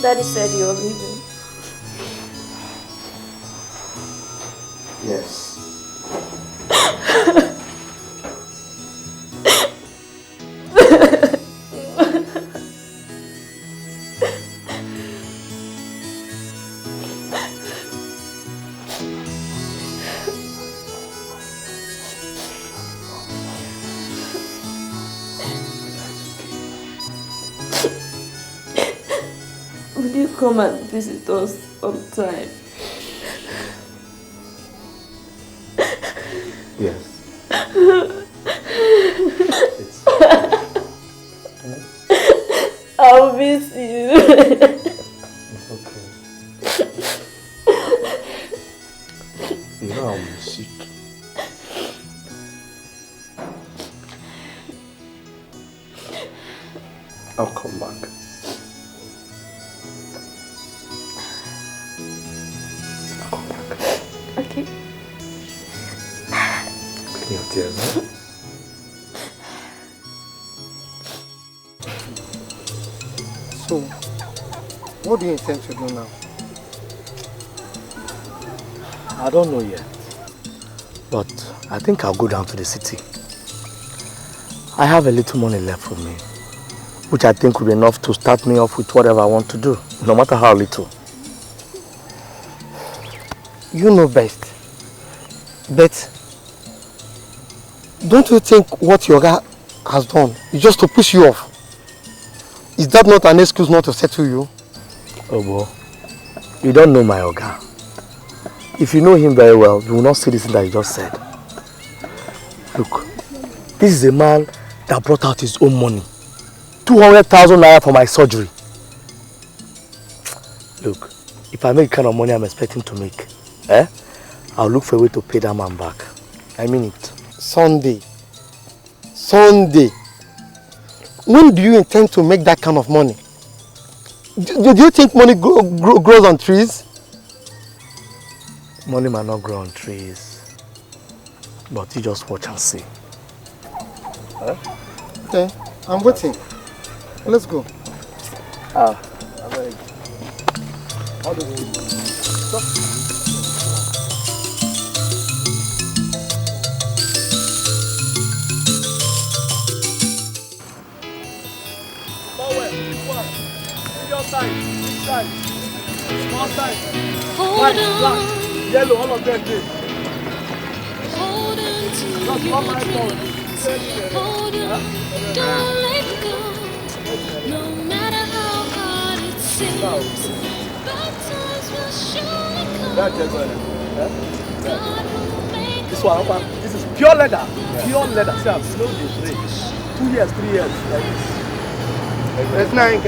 Daddy said you're leaving. Yes. Will you come and visit us sometime? Yes. miss you. It's okay. You know I'll miss you. I'll come back. Okay. Clean your tears, huh? So, what do you intend to do now? I don't know yet. But I think I'll go down to the city. I have a little money left for me, which I think will be enough to start me off with whatever I want to do, no matter how little. You know best. But don't you think what your guy has done is just to push you off? Is that not an excuse not to settle you? Oh boy, you don't know my Oga. If you know him very well, you will not see this thing that he just said. Look, this is a man that brought out his own money. 200,000 naira for my surgery. Look, if I make the kind of money I'm expecting to make, I'll look for a way to pay that man back. I mean it. Sunday. When do you intend to make that kind of money? Do you think money grows on trees? Money might not grow on trees, but you just watch and see. Huh? Okay, I'm waiting. Let's go. I'm ready. How do you stop? Size, small size, white, black, yellow, all of them there. Just one my phone. Hold on, don't let go. No matter how hard it seems, bad times will surely come. This one, this is pure leather. Pure leather. See, I'm slow this way. 2 years, 3 years, like this. It's nice,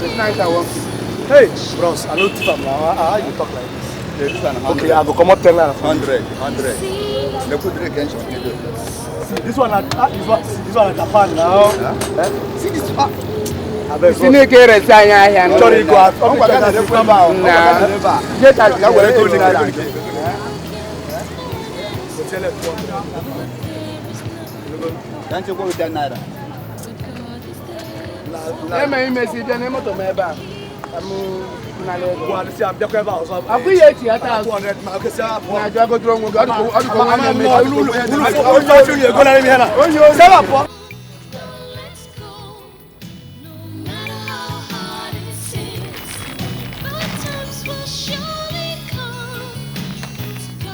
it's nice, I want to. Hey, bros, I know Tifa now. How you talk like this? Yeah, this one, okay, I go come up 10 naira. 100. See, this one at Japan now. See this one. You need to get a sign here. Sorry, go out. I'm going to come out. Get that. Can't you go with that naira? I'm a message. I'm not a member. I'm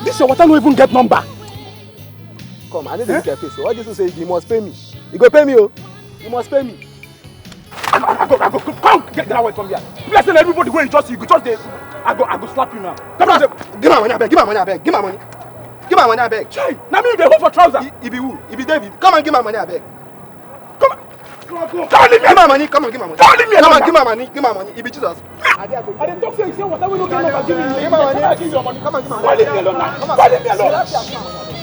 this your water no even get number. Come, I need to look at your face. What did you say? You must pay me. You go pay me, oh. You must pay me. I go, come, get that away from here. Please tell everybody go and trust you. Just there. I go slap you now. Come on, give my money, I beg. Give my money, I beg. Give my money. Give my money, I beg. Chai, now me they hold for trouser. He be who? He be David. Come and give my money, I beg. Come on. Don't leave me. Give my money. Come on, give my money. Don't leave me. Come on, give my money. Give my money. He be Jesus. I didn't talk to you. Say whatever you don't give me. Give my money. Give me your money. Come on, give my money. Don't leave me alone now. Come on. Don't leave me alone.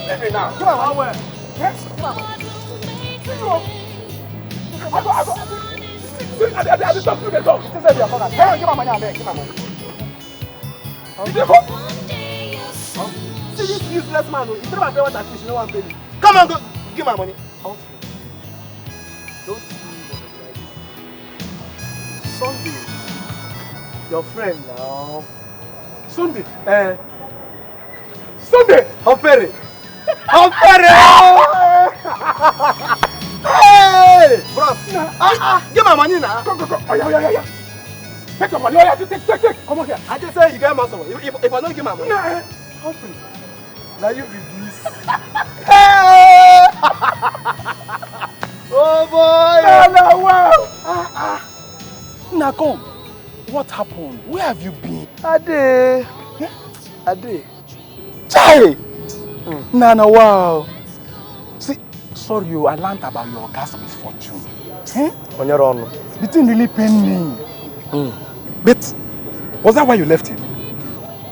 Leave me now. Give my money. Yes. Give my money. I go. I just talk to the dog. Give my money, I beg. Give my money. See this useless man. He threw my pay what I fish. No one pay me. Come on, go. Give my money. Don't Sunday, your friend now. Sunday, Sunday, Hopere. Hey, bro. Give my money now. Go. Oh, yeah. Take your money. Oh, yeah, take. Come on here. I just say you get my money. If I don't give my money. Nah, Humphrey. Now you be this. Hey! Oh boy. No, wow. Now come. What happened? Where have you been? Ade. Chai. No, wow. See, sorry, I learned about your gas misfortune. The thing really pained me. But was that why you left him?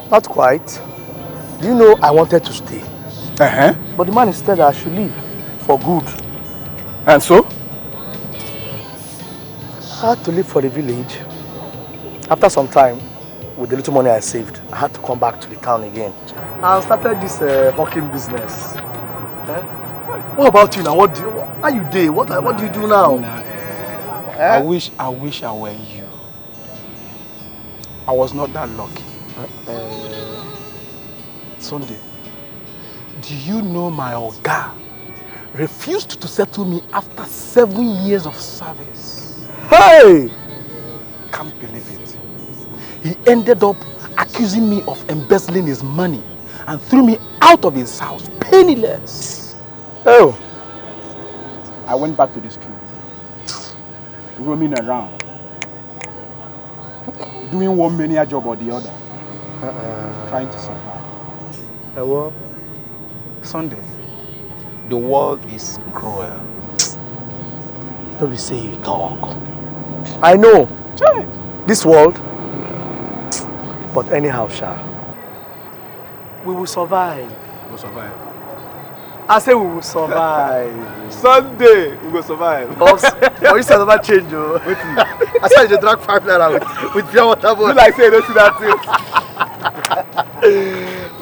Not quite. Do you know I wanted to stay? But the man instead that I should leave for good. And so? I had to leave for the village. After some time, with the little money I saved, I had to come back to the town again. I started this hawking business. What about you now? How you do? What do you do now? I wish I were you. I was not that lucky. Sunday, do you know my Oga refused to settle me after 7 years of service? Hey! Can't believe it. He ended up accusing me of embezzling his money and threw me out of his house penniless. Oh! I went back to the street, roaming around, doing one mania job or the other, trying to survive. Well, Sunday, the world is cruel. Don't be say you talk. I know. This world. But anyhow, Sha, we will survive. We'll survive. I say we will survive. Sunday, we will survive. Or you said never change, oh. I said you drank 5 naira with pure water. You like say you don't see that thing.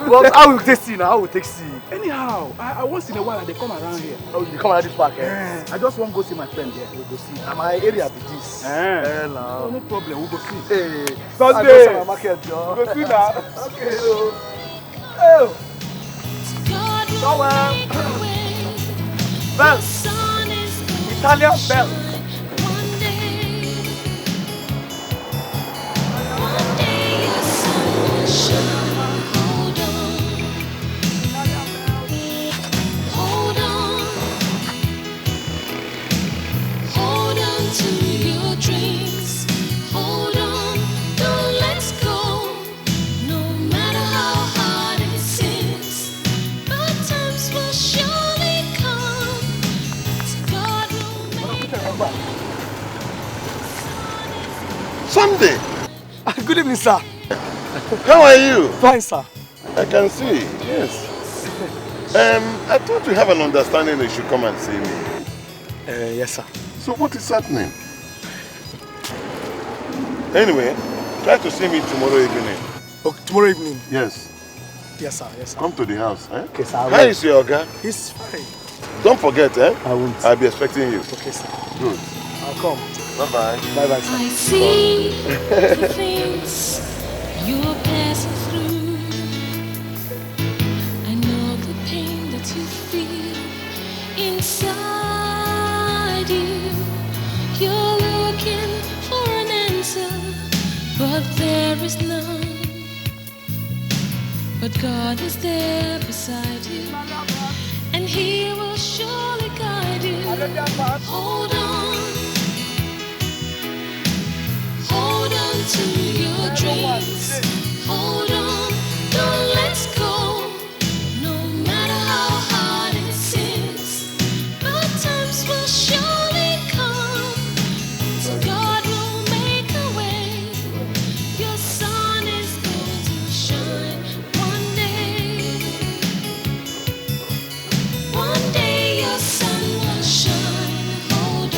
But how will take see now? How will take see? Anyhow, I once in a while they come around here. Oh, they come around this park, I just want to go see my friend there. We'll go see. And my area be this. No problem, we'll go see. Hey, Sunday, we'll market, we'll go see now. Okay. Oh. So bells. Italian bells. Sunday. Good evening, sir. How are you? Fine, sir. I can see, yes. I thought we have an understanding you should come and see me. Yes, sir. So what is happening? Anyway, try to see me tomorrow evening. Oh, tomorrow evening? Yes. Yes, sir. Yes, sir. Come to the house, eh? Okay, sir. How is your Oga? He's fine. Don't forget, eh? I won't. I'll be expecting you. Okay, sir. Good. I'll come. Bye-bye. Bye-bye, sir. I see the things you're passing through. I know the pain that you feel inside you. You're looking for an answer, but there is none. But God is there beside you, and He will surely guide you. Hold on. Hold on to your dreams. Hold on, don't let go. No matter how hard it seems, but times will surely come. So God will make a way. Your sun is going to shine one day. One day your sun will shine. Hold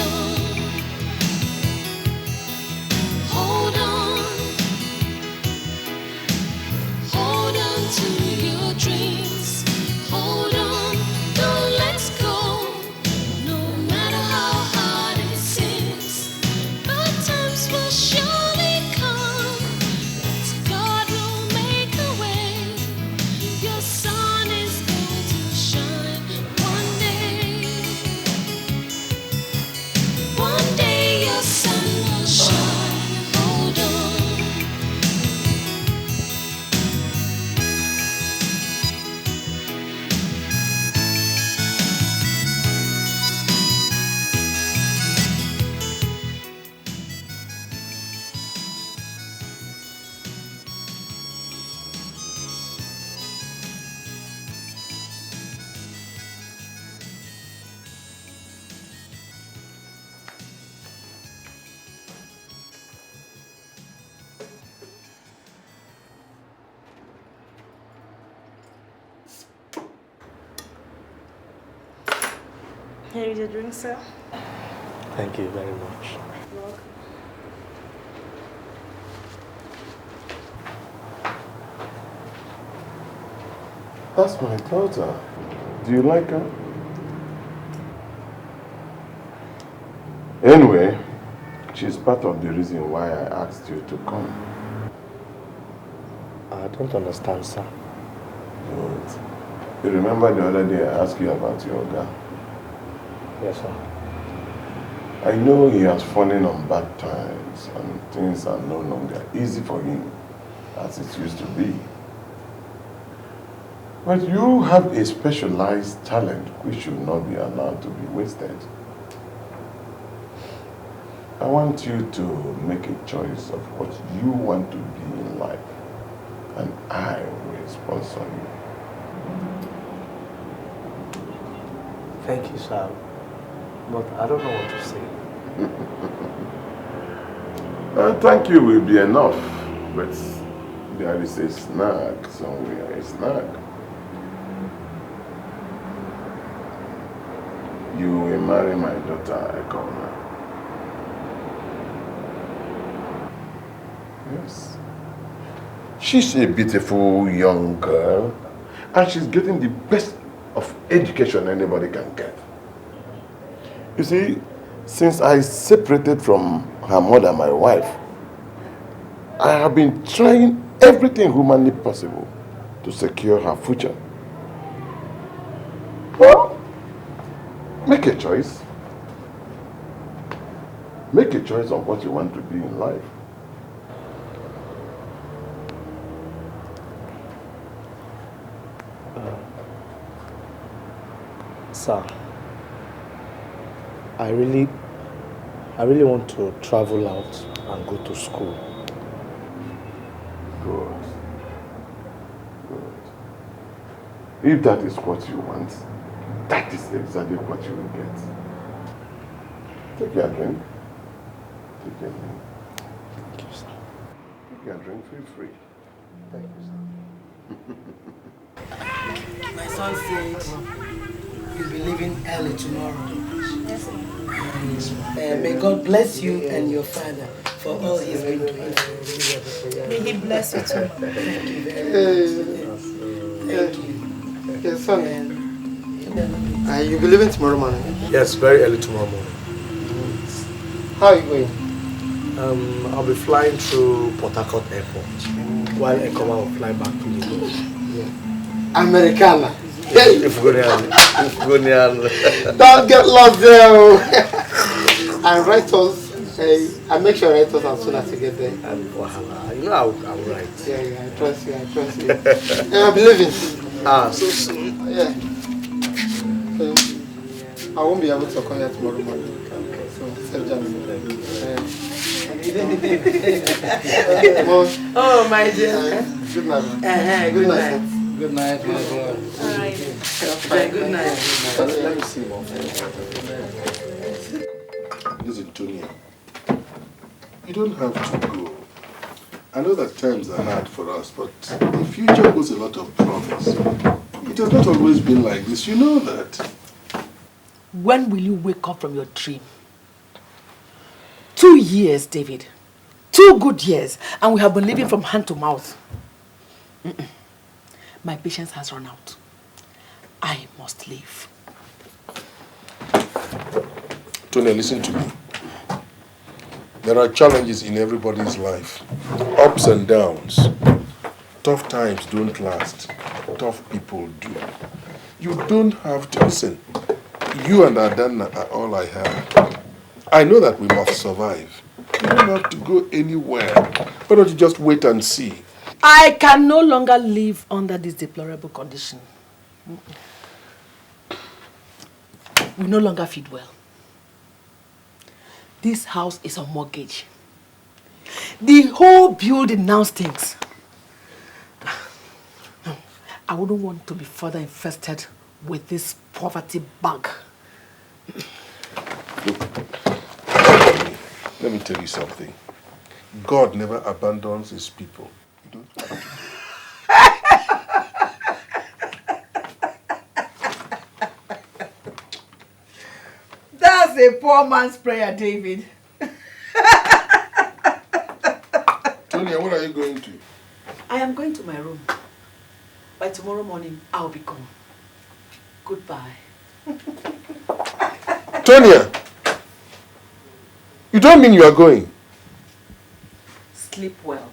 Here is your drink, sir. Thank you very much. You're welcome. That's my daughter. Do you like her? Anyway, she's part of the reason why I asked you to come. I don't understand, sir. Good. You remember the other day I asked you about your guy? Yes, sir. I know he has fallen on bad times and things are no longer easy for him as it used to be. But you have a specialized talent which should not be allowed to be wasted. I want you to make a choice of what you want to be in life, and I will sponsor you. Thank you, sir. But I don't know what to say. Thank you will be enough, but there is a snag somewhere, a snag. You will marry my daughter, Ekoma. Yes. She's a beautiful young girl, and she's getting the best of education anybody can get. You see, since I separated from her mother, my wife, I have been trying everything humanly possible to secure her future. Well, make a choice. Make a choice on what you want to be in life. Sir, I really want to travel out and go to school. Good. Good. If that is what you want, that is exactly what you will get. Take your drink. Take your drink. Thank you, sir. Take your drink, feel free. Thank you, sir. My son said you'll be leaving early tomorrow. Yes, sir. May God bless you and your father for all he's been doing for you. May he bless you too. Thank you very much. Thank you. Yes, son. You'll be leaving tomorrow morning? Yes, very early tomorrow morning. How are you going? I'll be flying through Port Harcourt Airport while Ekoma will fly back to Lagos. Yeah. Americana. If we go near. Don't get lost there. And write us. I make sure I write us as soon as you get there. You know I'll write. Yeah, I trust you. I'll be leaving. So soon? Yeah. I won't be able to come here tomorrow morning. Okay. So, save James. Oh, my dear. Good night. Good night. Good night, my boy. All right. Good night. Let me see more. Listen, Tony. You don't have to go. I know that times are hard for us, but the future holds a lot of promise. It has not always been like this. You know that. When will you wake up from your dream? 2 years, David. 2 good years, and we have been living from hand to mouth. My patience has run out. I must leave. Tony, listen to me. There are challenges in everybody's life. Ups and downs. Tough times don't last. Tough people do. You don't have to listen. You and Adana are all I have. I know that we must survive. You don't have to go anywhere. Why don't you just wait and see? I can no longer live under this deplorable condition. We no longer feed well. This house is on mortgage. The whole building now stinks. I wouldn't want to be further infested with this poverty bug. Look, let me tell you something. God never abandons his people. You don't have to. a poor man's prayer, David. Tony, where are you going to? I am going to my room. By tomorrow morning, I'll be gone. Goodbye. Tonya! You don't mean you are going? Sleep well.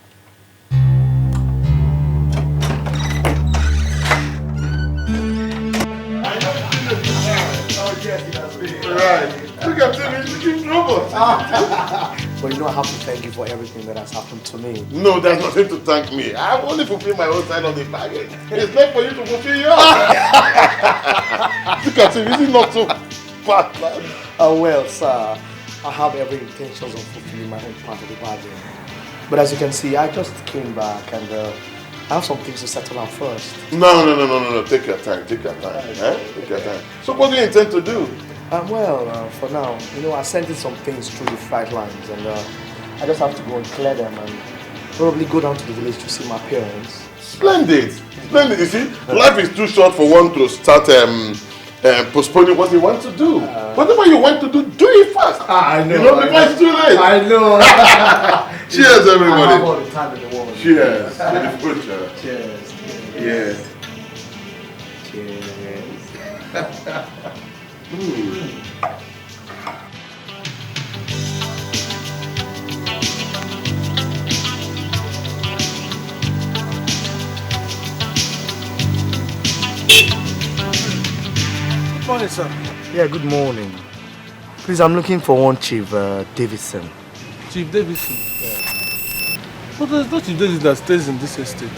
Oh, yes, it has been. Right. Look at him, he's looking robot. But you know, I have to thank you for everything that has happened to me. No, there's nothing to thank me. I've only fulfilled my own side of the bargain. It's not for you to fulfill yours. Look at him, is he not so bad, man? Oh, well, sir, I have every intention of fulfilling my own part of the bargain. But as you can see, I just came back and I have some things to settle out first. No. Take your time, take your time. Take your time. So what do you intend to do? Well, for now, you know, I sent in some things through the flight lines and I just have to go and clear them and probably go down to the village to see my parents. Splendid. Splendid. You see, life is too short for one to start postponing what you want to do. Whatever you want to do, do it fast. I know. You know, before it's too late. I know. Cheers, everybody. I have all the time in the world. Cheers. To the future. Cheers. Yes. Cheers. Good morning, sir. Yeah, good morning. Please, I'm looking for one Chief Davidson. Chief Davidson? Yeah. But there's no Chief Davidson that stays in this estate.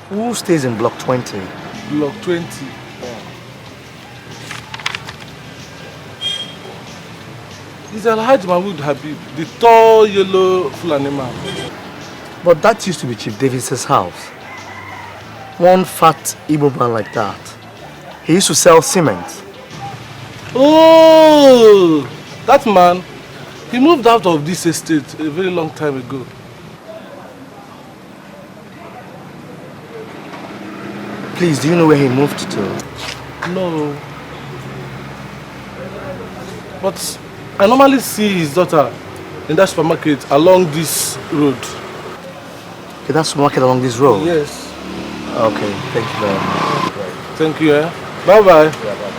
Who stays in Block 20? Block 20. It's Alhaji Mahmoud Habib, the tall yellow Fulani man. But that used to be Chief Davidson's house. One fat Igbo man like that. He used to sell cement. Oh, that man, he moved out of this estate a very long time ago. Please, do you know where he moved to? No. But I normally see his daughter in that supermarket along this road. Okay, that supermarket along this road? Yes. Okay, thank you very much. Thank you, eh? Bye-bye. Yeah, bye-bye.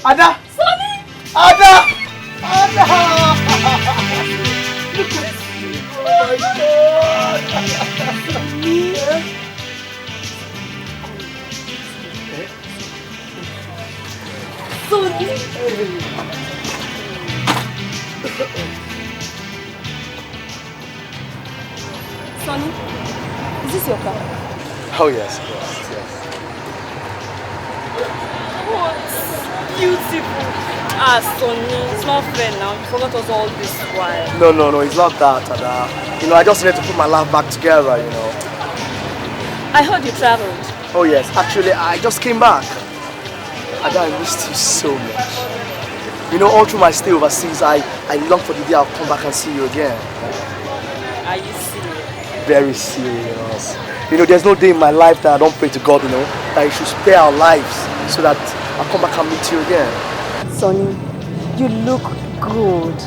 Ada! Sonny! Ada! Ada! Look at this! Oh my God! Sonny! Sonny, is this your car? Oh, yes. Beautiful. Ah, Sonny, it's not fair now. You forgot us all this while. No, it's not that, Ada. You know, I just need to put my life back together, you know. I heard you traveled. Oh, yes. Actually, I just came back. Ada, I missed you so much. You know, all through my stay overseas, I long for the day I'll come back and see you again. Are you serious? Very serious. You know, there's no day in my life that I don't pray to God, you know, that He should spare our lives so that I'll come back and meet you again. Sonny, you look good.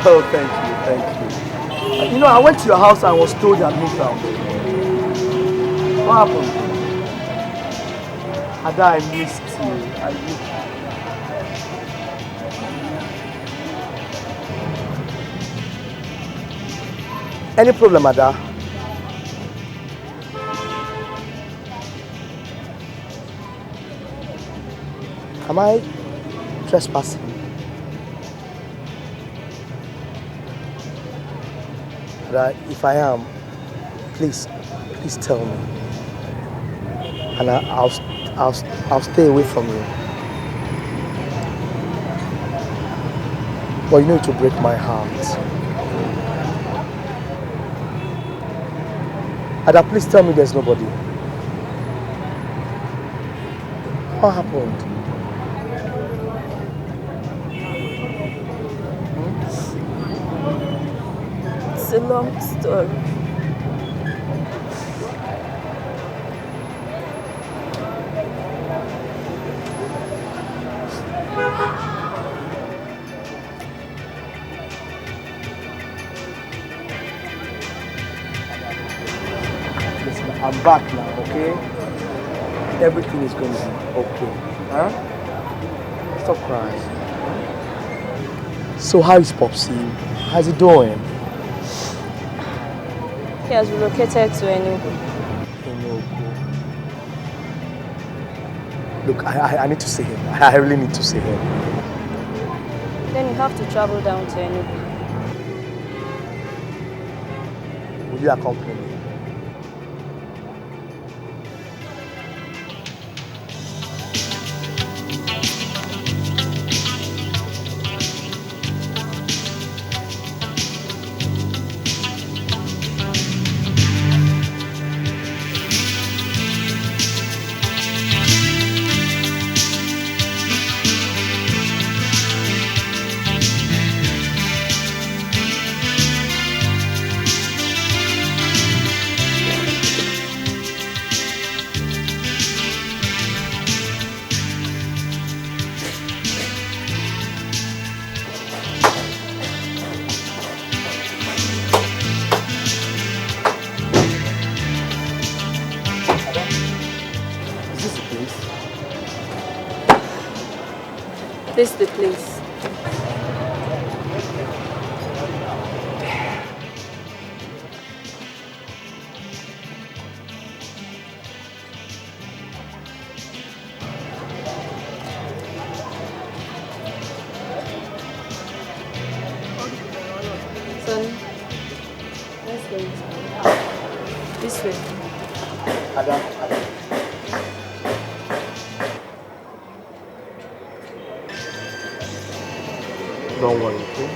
Oh, thank you. You know, I went to your house and I was told you had moved out. What happened? Ada, I missed you. Any problem, Ada? Am I trespassing? That if I am, please tell me, and I'll stay away from you. But you know it will break my heart. Ada, please tell me there's nobody. What happened? It's a long story. Listen, I'm back now, okay? Everything is going to be okay. Huh? Stop crying. So how is Popsy? How's he doing? He has relocated to Enugu. Look, I need to see him. I really need to see him. Then you have to travel down to Enugu. Will you accompany me? This is the place. Son, let's go. This way. Adam. Don't worry, okay?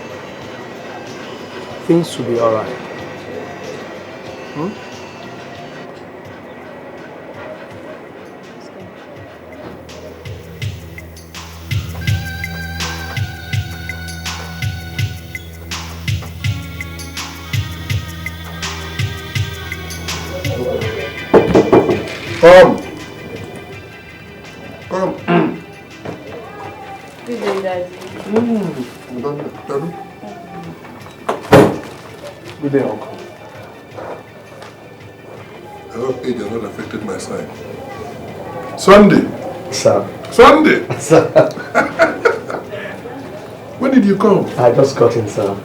Things will be alright. Come. Good day, Daddy. Good day, Uncle. I hope age has not affected my sight. Sunday. Sir. Sunday. Sir. When did you come? I just got in, sir.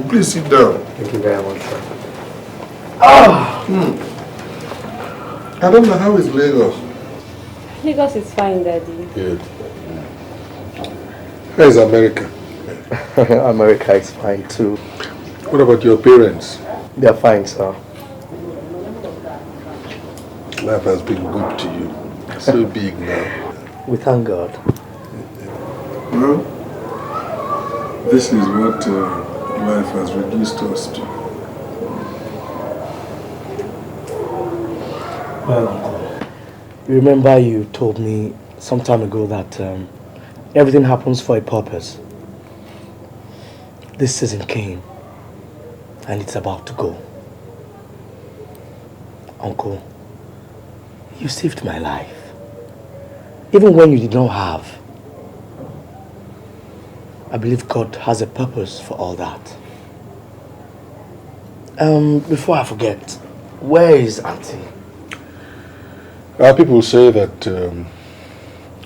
Please sit down. Thank you very much, sir. I don't know, how is Lagos? Lagos is fine, Daddy. Good. How is America? America is fine too. What about your parents? They are fine, sir. Life has been good to you. So big now. We thank God. Well, this is what life has reduced us to. Well, remember you told me some time ago that everything happens for a purpose. This season came and it's about to go. Uncle, you saved my life. Even when you did not have. I believe God has a purpose for all that. Before I forget, where is Auntie? People say that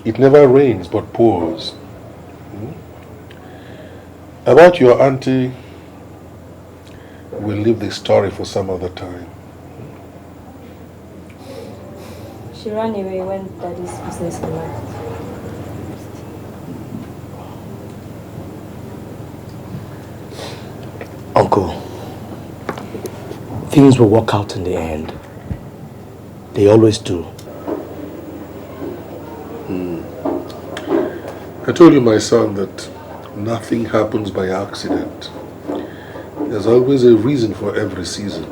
it never rains but pours. About your auntie, we'll leave the story for some other time. She ran away when Daddy's business collapsed. Uncle, things will work out in the end. They always do. I told you, my son, that nothing happens by accident. There's always a reason for every season.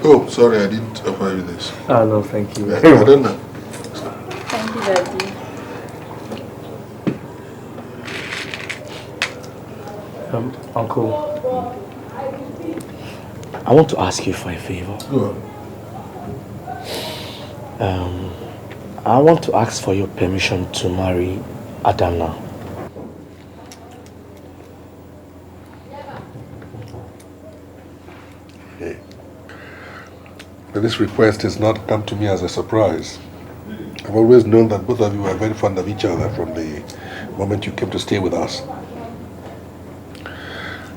Oh, sorry, I didn't offer you this. Ah, no, thank you. I don't know. Thank you, Daddy. Uncle, I want to ask you for a favor. Go on. I want to ask for your permission to marry Adana. Hey. But this request has not come to me as a surprise. I've always known that both of you are very fond of each other from the moment you came to stay with us.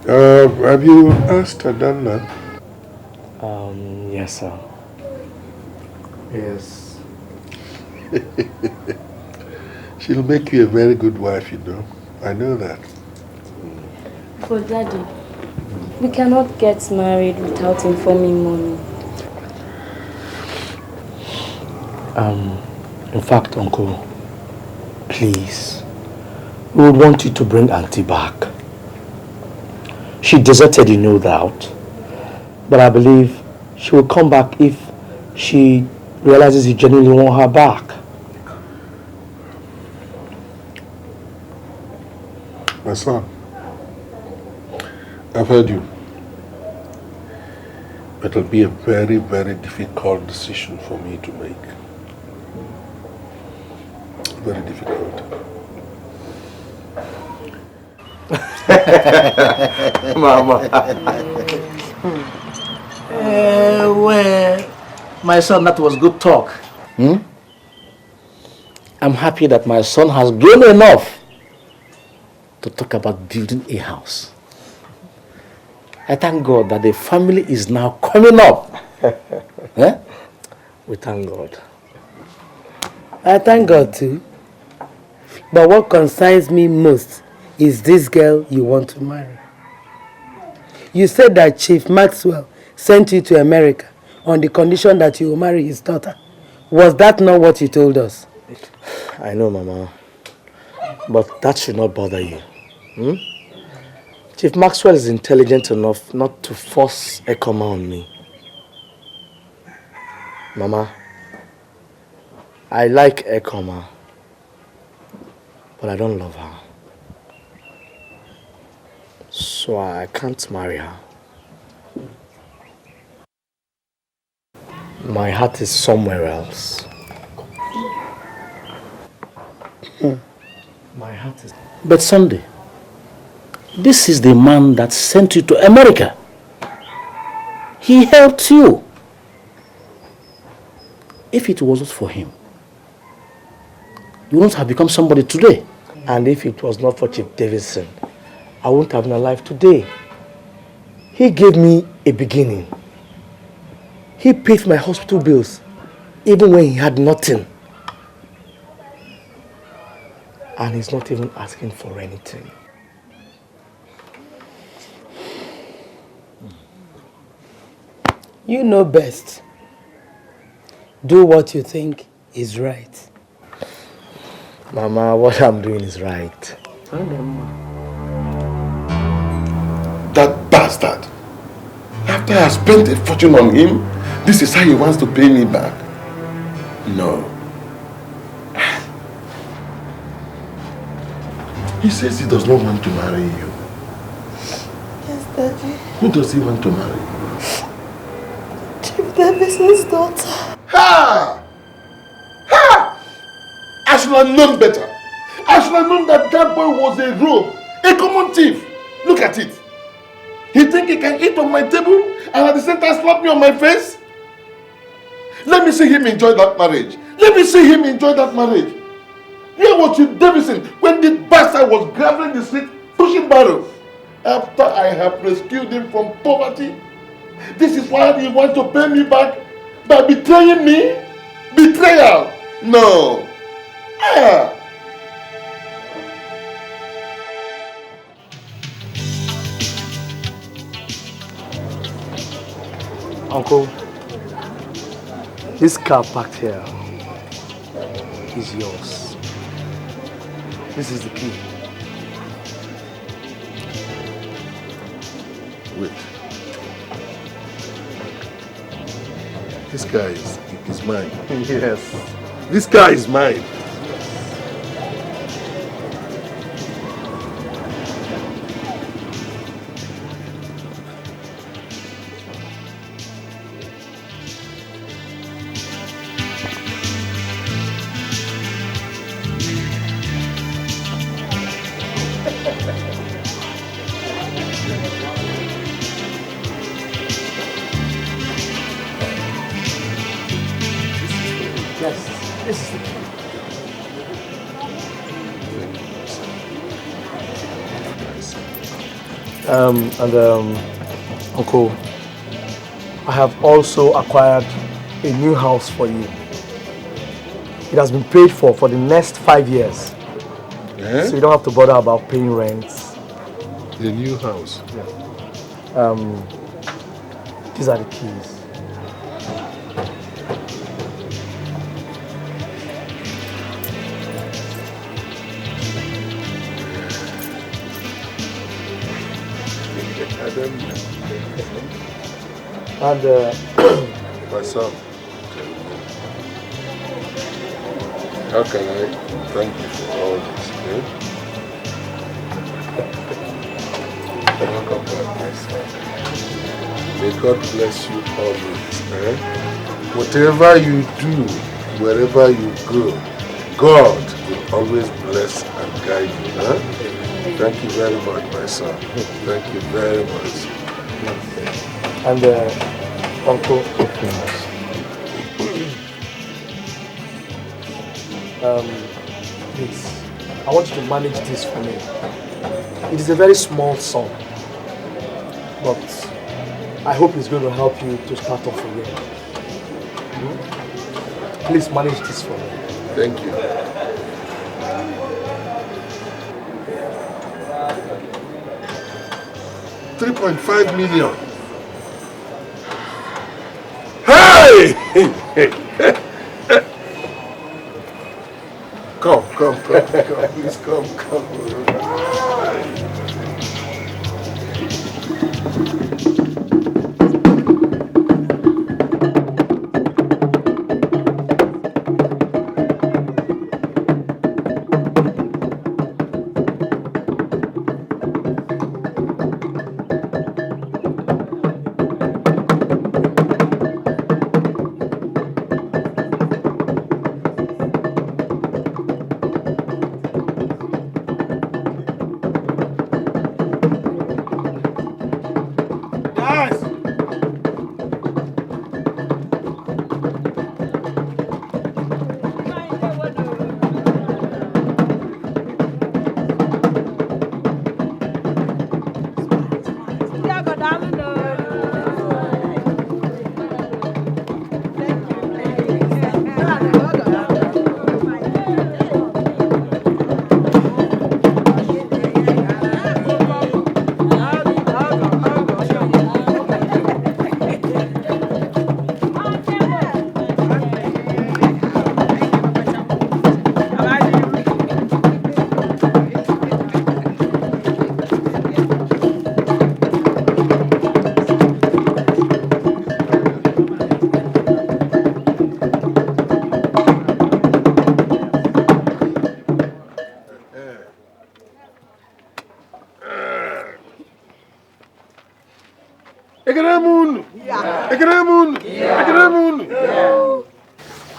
Have you asked Adana? Yes, sir. Yes. She'll make you a very good wife, you know. I know that. But Daddy, we cannot get married without informing Mommy. In fact, Uncle, please, we would want you to bring Auntie back. She deserted you, no doubt. But I believe she will come back if she realizes you genuinely want her back. My son, I've heard you. It'll be a very, very difficult decision for me to make. Very difficult. Mama. Well, my son, that was good talk. I'm happy that my son has grown enough to talk about building a house. I thank God that the family is now coming up. We thank God. I thank God too. But what concerns me most is this girl you want to marry. You said that Chief Maxwell sent you to America on the condition that you will marry his daughter. Was that not what you told us? I know, Mama. But that should not bother you. Chief Maxwell is intelligent enough not to force Ekoma on me. Mama, I like Ekoma, but I don't love her. So I can't marry her. My heart is somewhere else. My heart is... But Sunday, this is the man that sent you to America. He helped you. If it wasn't for him, you wouldn't have become somebody today. And if it was not for Chief Davidson, I wouldn't have been alive today. He gave me a beginning. He paid my hospital bills, even when he had nothing. And he's not even asking for anything. You know best. Do what you think is right. Mama, what I'm doing is right. That bastard! After I spent a fortune on him, this is how he wants to pay me back. No. He says he does not want to marry you. Yes, Daddy. Who does he want to marry? Chief Davidson's daughter. Ha! Ha! I should have known better. I should have known that that boy was a rogue, a common thief. Look at it. He think he can eat on my table and at the same time slap me on my face? Let me see him enjoy that marriage. Let me see him enjoy that marriage. You know what you Davidson when the bastard was graveling the street pushing barrels after I have rescued him from poverty? This is why he wants to pay me back by betraying me? Betrayal? No. Uncle, this car parked here is yours. This is the key. Wait. This guy is mine. Yes. This guy is mine. Uncle, I have also acquired a new house for you. It has been paid for the next 5 years. Eh? So you don't have to bother about paying rent. The new house? Yeah. These are the keys. And my son, how can I thank you for all this? Eh? Welcome back, my son. May God bless you always. Eh? Whatever you do, wherever you go, God will always bless and guide you. Eh? Thank you very much, my son. Thank you very much. And Uncle, please, I want you to manage this for me. It is a very small sum, but I hope it's going to help you to start off again. Please manage this for me. Thank you. $3.5 million. Hey! Come, please come.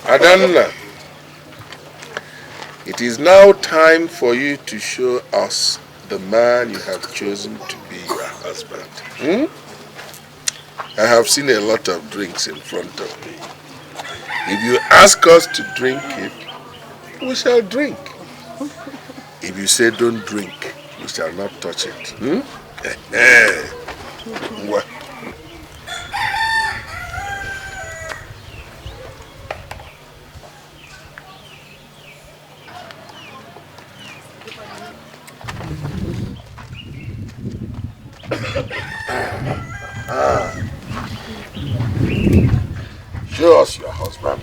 Adanna, it is now time for you to show us the man you have chosen to be your husband. I have seen a lot of drinks in front of me. If you ask us to drink it, we shall drink. If you say don't drink, we shall not touch it. course, your husband.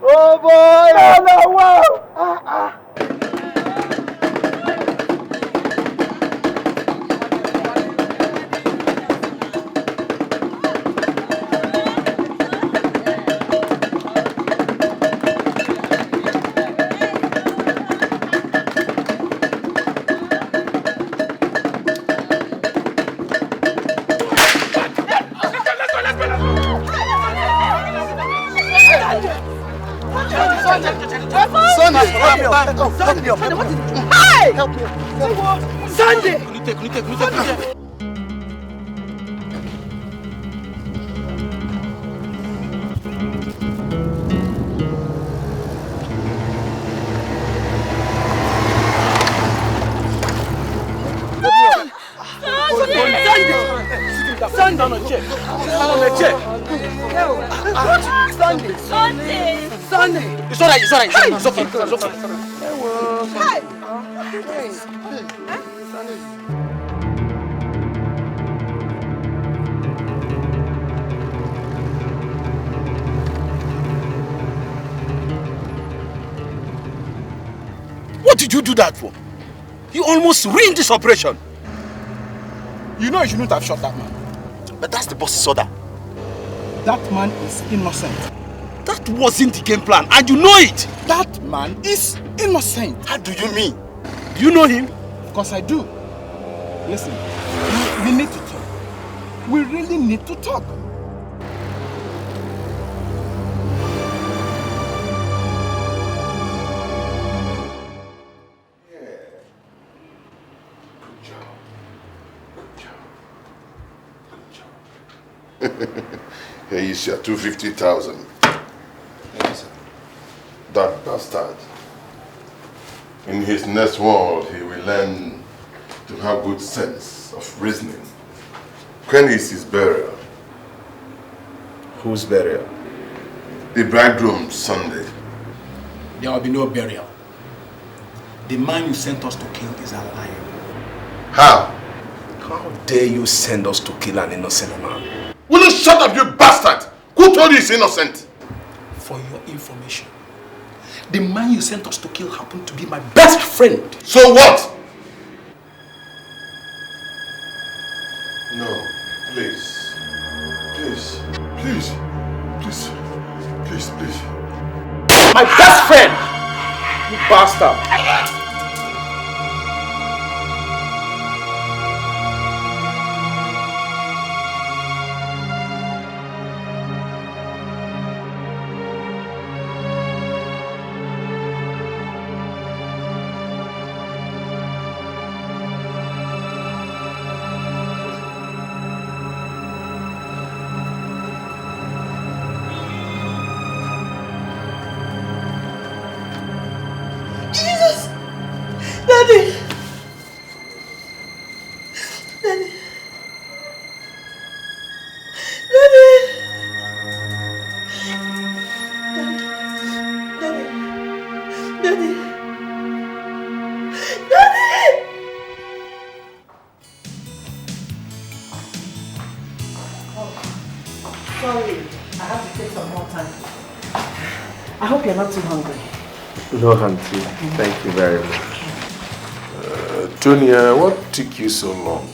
Oh boy! No, no, wow! Hey! Help me. Sunday! Stand down on a chair. Sunday! It's alright, it's alright. It's okay. It's okay. What did you do that for? You almost ruined this operation. You know you shouldn't have shot that man. But that's the boss's order. That man is innocent. That wasn't the game plan, and you know it. That man is innocent. How do you mean? Do you know him? Of course I do. Listen, we need to talk. We really need to talk. Here is your 250,000. Yes, That bastard. In his next world, he will learn to have good sense of reasoning. When is his burial? Whose burial? The bridegroom's Sunday. There will be no burial. The man you sent us to kill is alive. How? How dare you send us to kill an innocent man? Will you shut up, you bastard? Who told you he's innocent? For your information, the man you sent us to kill happened to be my best friend. So what? No, please. bastard. Jesus! Daddy! Daddy! Daddy! Daddy! Daddy! Daddy! Sorry, I have to take some more time. I hope you're not too hungry. No, auntie. Thank you very much. Tonya, what took you so long?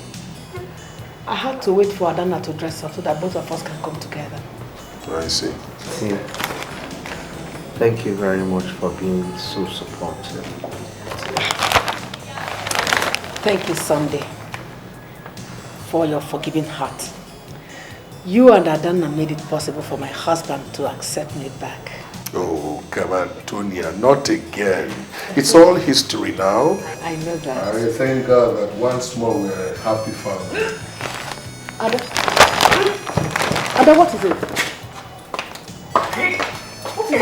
I had to wait for Adana to dress up so that both of us can come together. I see. See, thank you very much for being so supportive. Thank you, Sunday, for your forgiving heart. You and Adana made it possible for my husband to accept me back. Oh, come on, Tonya, not again. It's all history now. I know that. I thank God that once more we're a happy family. Ada? Ada, what is it? What is it?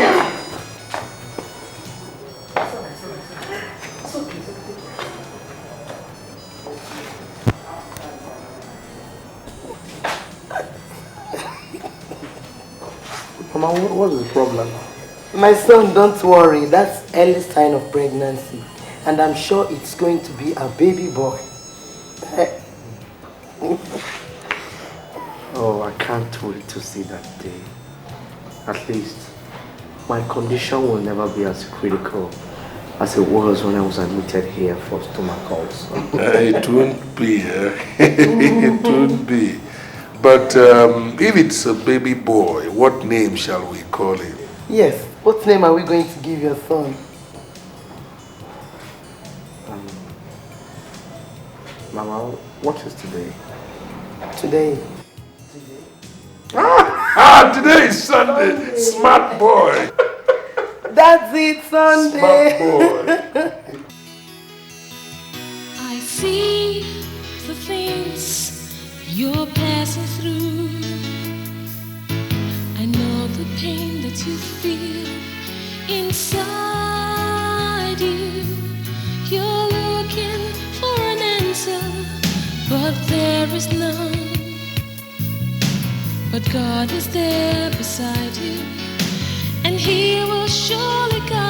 Mama, what is the problem? My son, don't worry. That's early sign of pregnancy. And I'm sure it's going to be a baby boy. Oh, I can't wait to see that day. At least, my condition will never be as critical as it was when I was admitted here for stomach ulcer. It won't be. It won't be. But if it's a baby boy, what name shall we call him? Yes. What name are we going to give your son? Mama, what is today? Today. Today is Sunday. Smart boy. That's it, Sunday. Smart boy. I see the things you're passing through. I know the pain that you feel inside you. You're looking for an answer, but there is none. But God is there beside you, and He will surely guide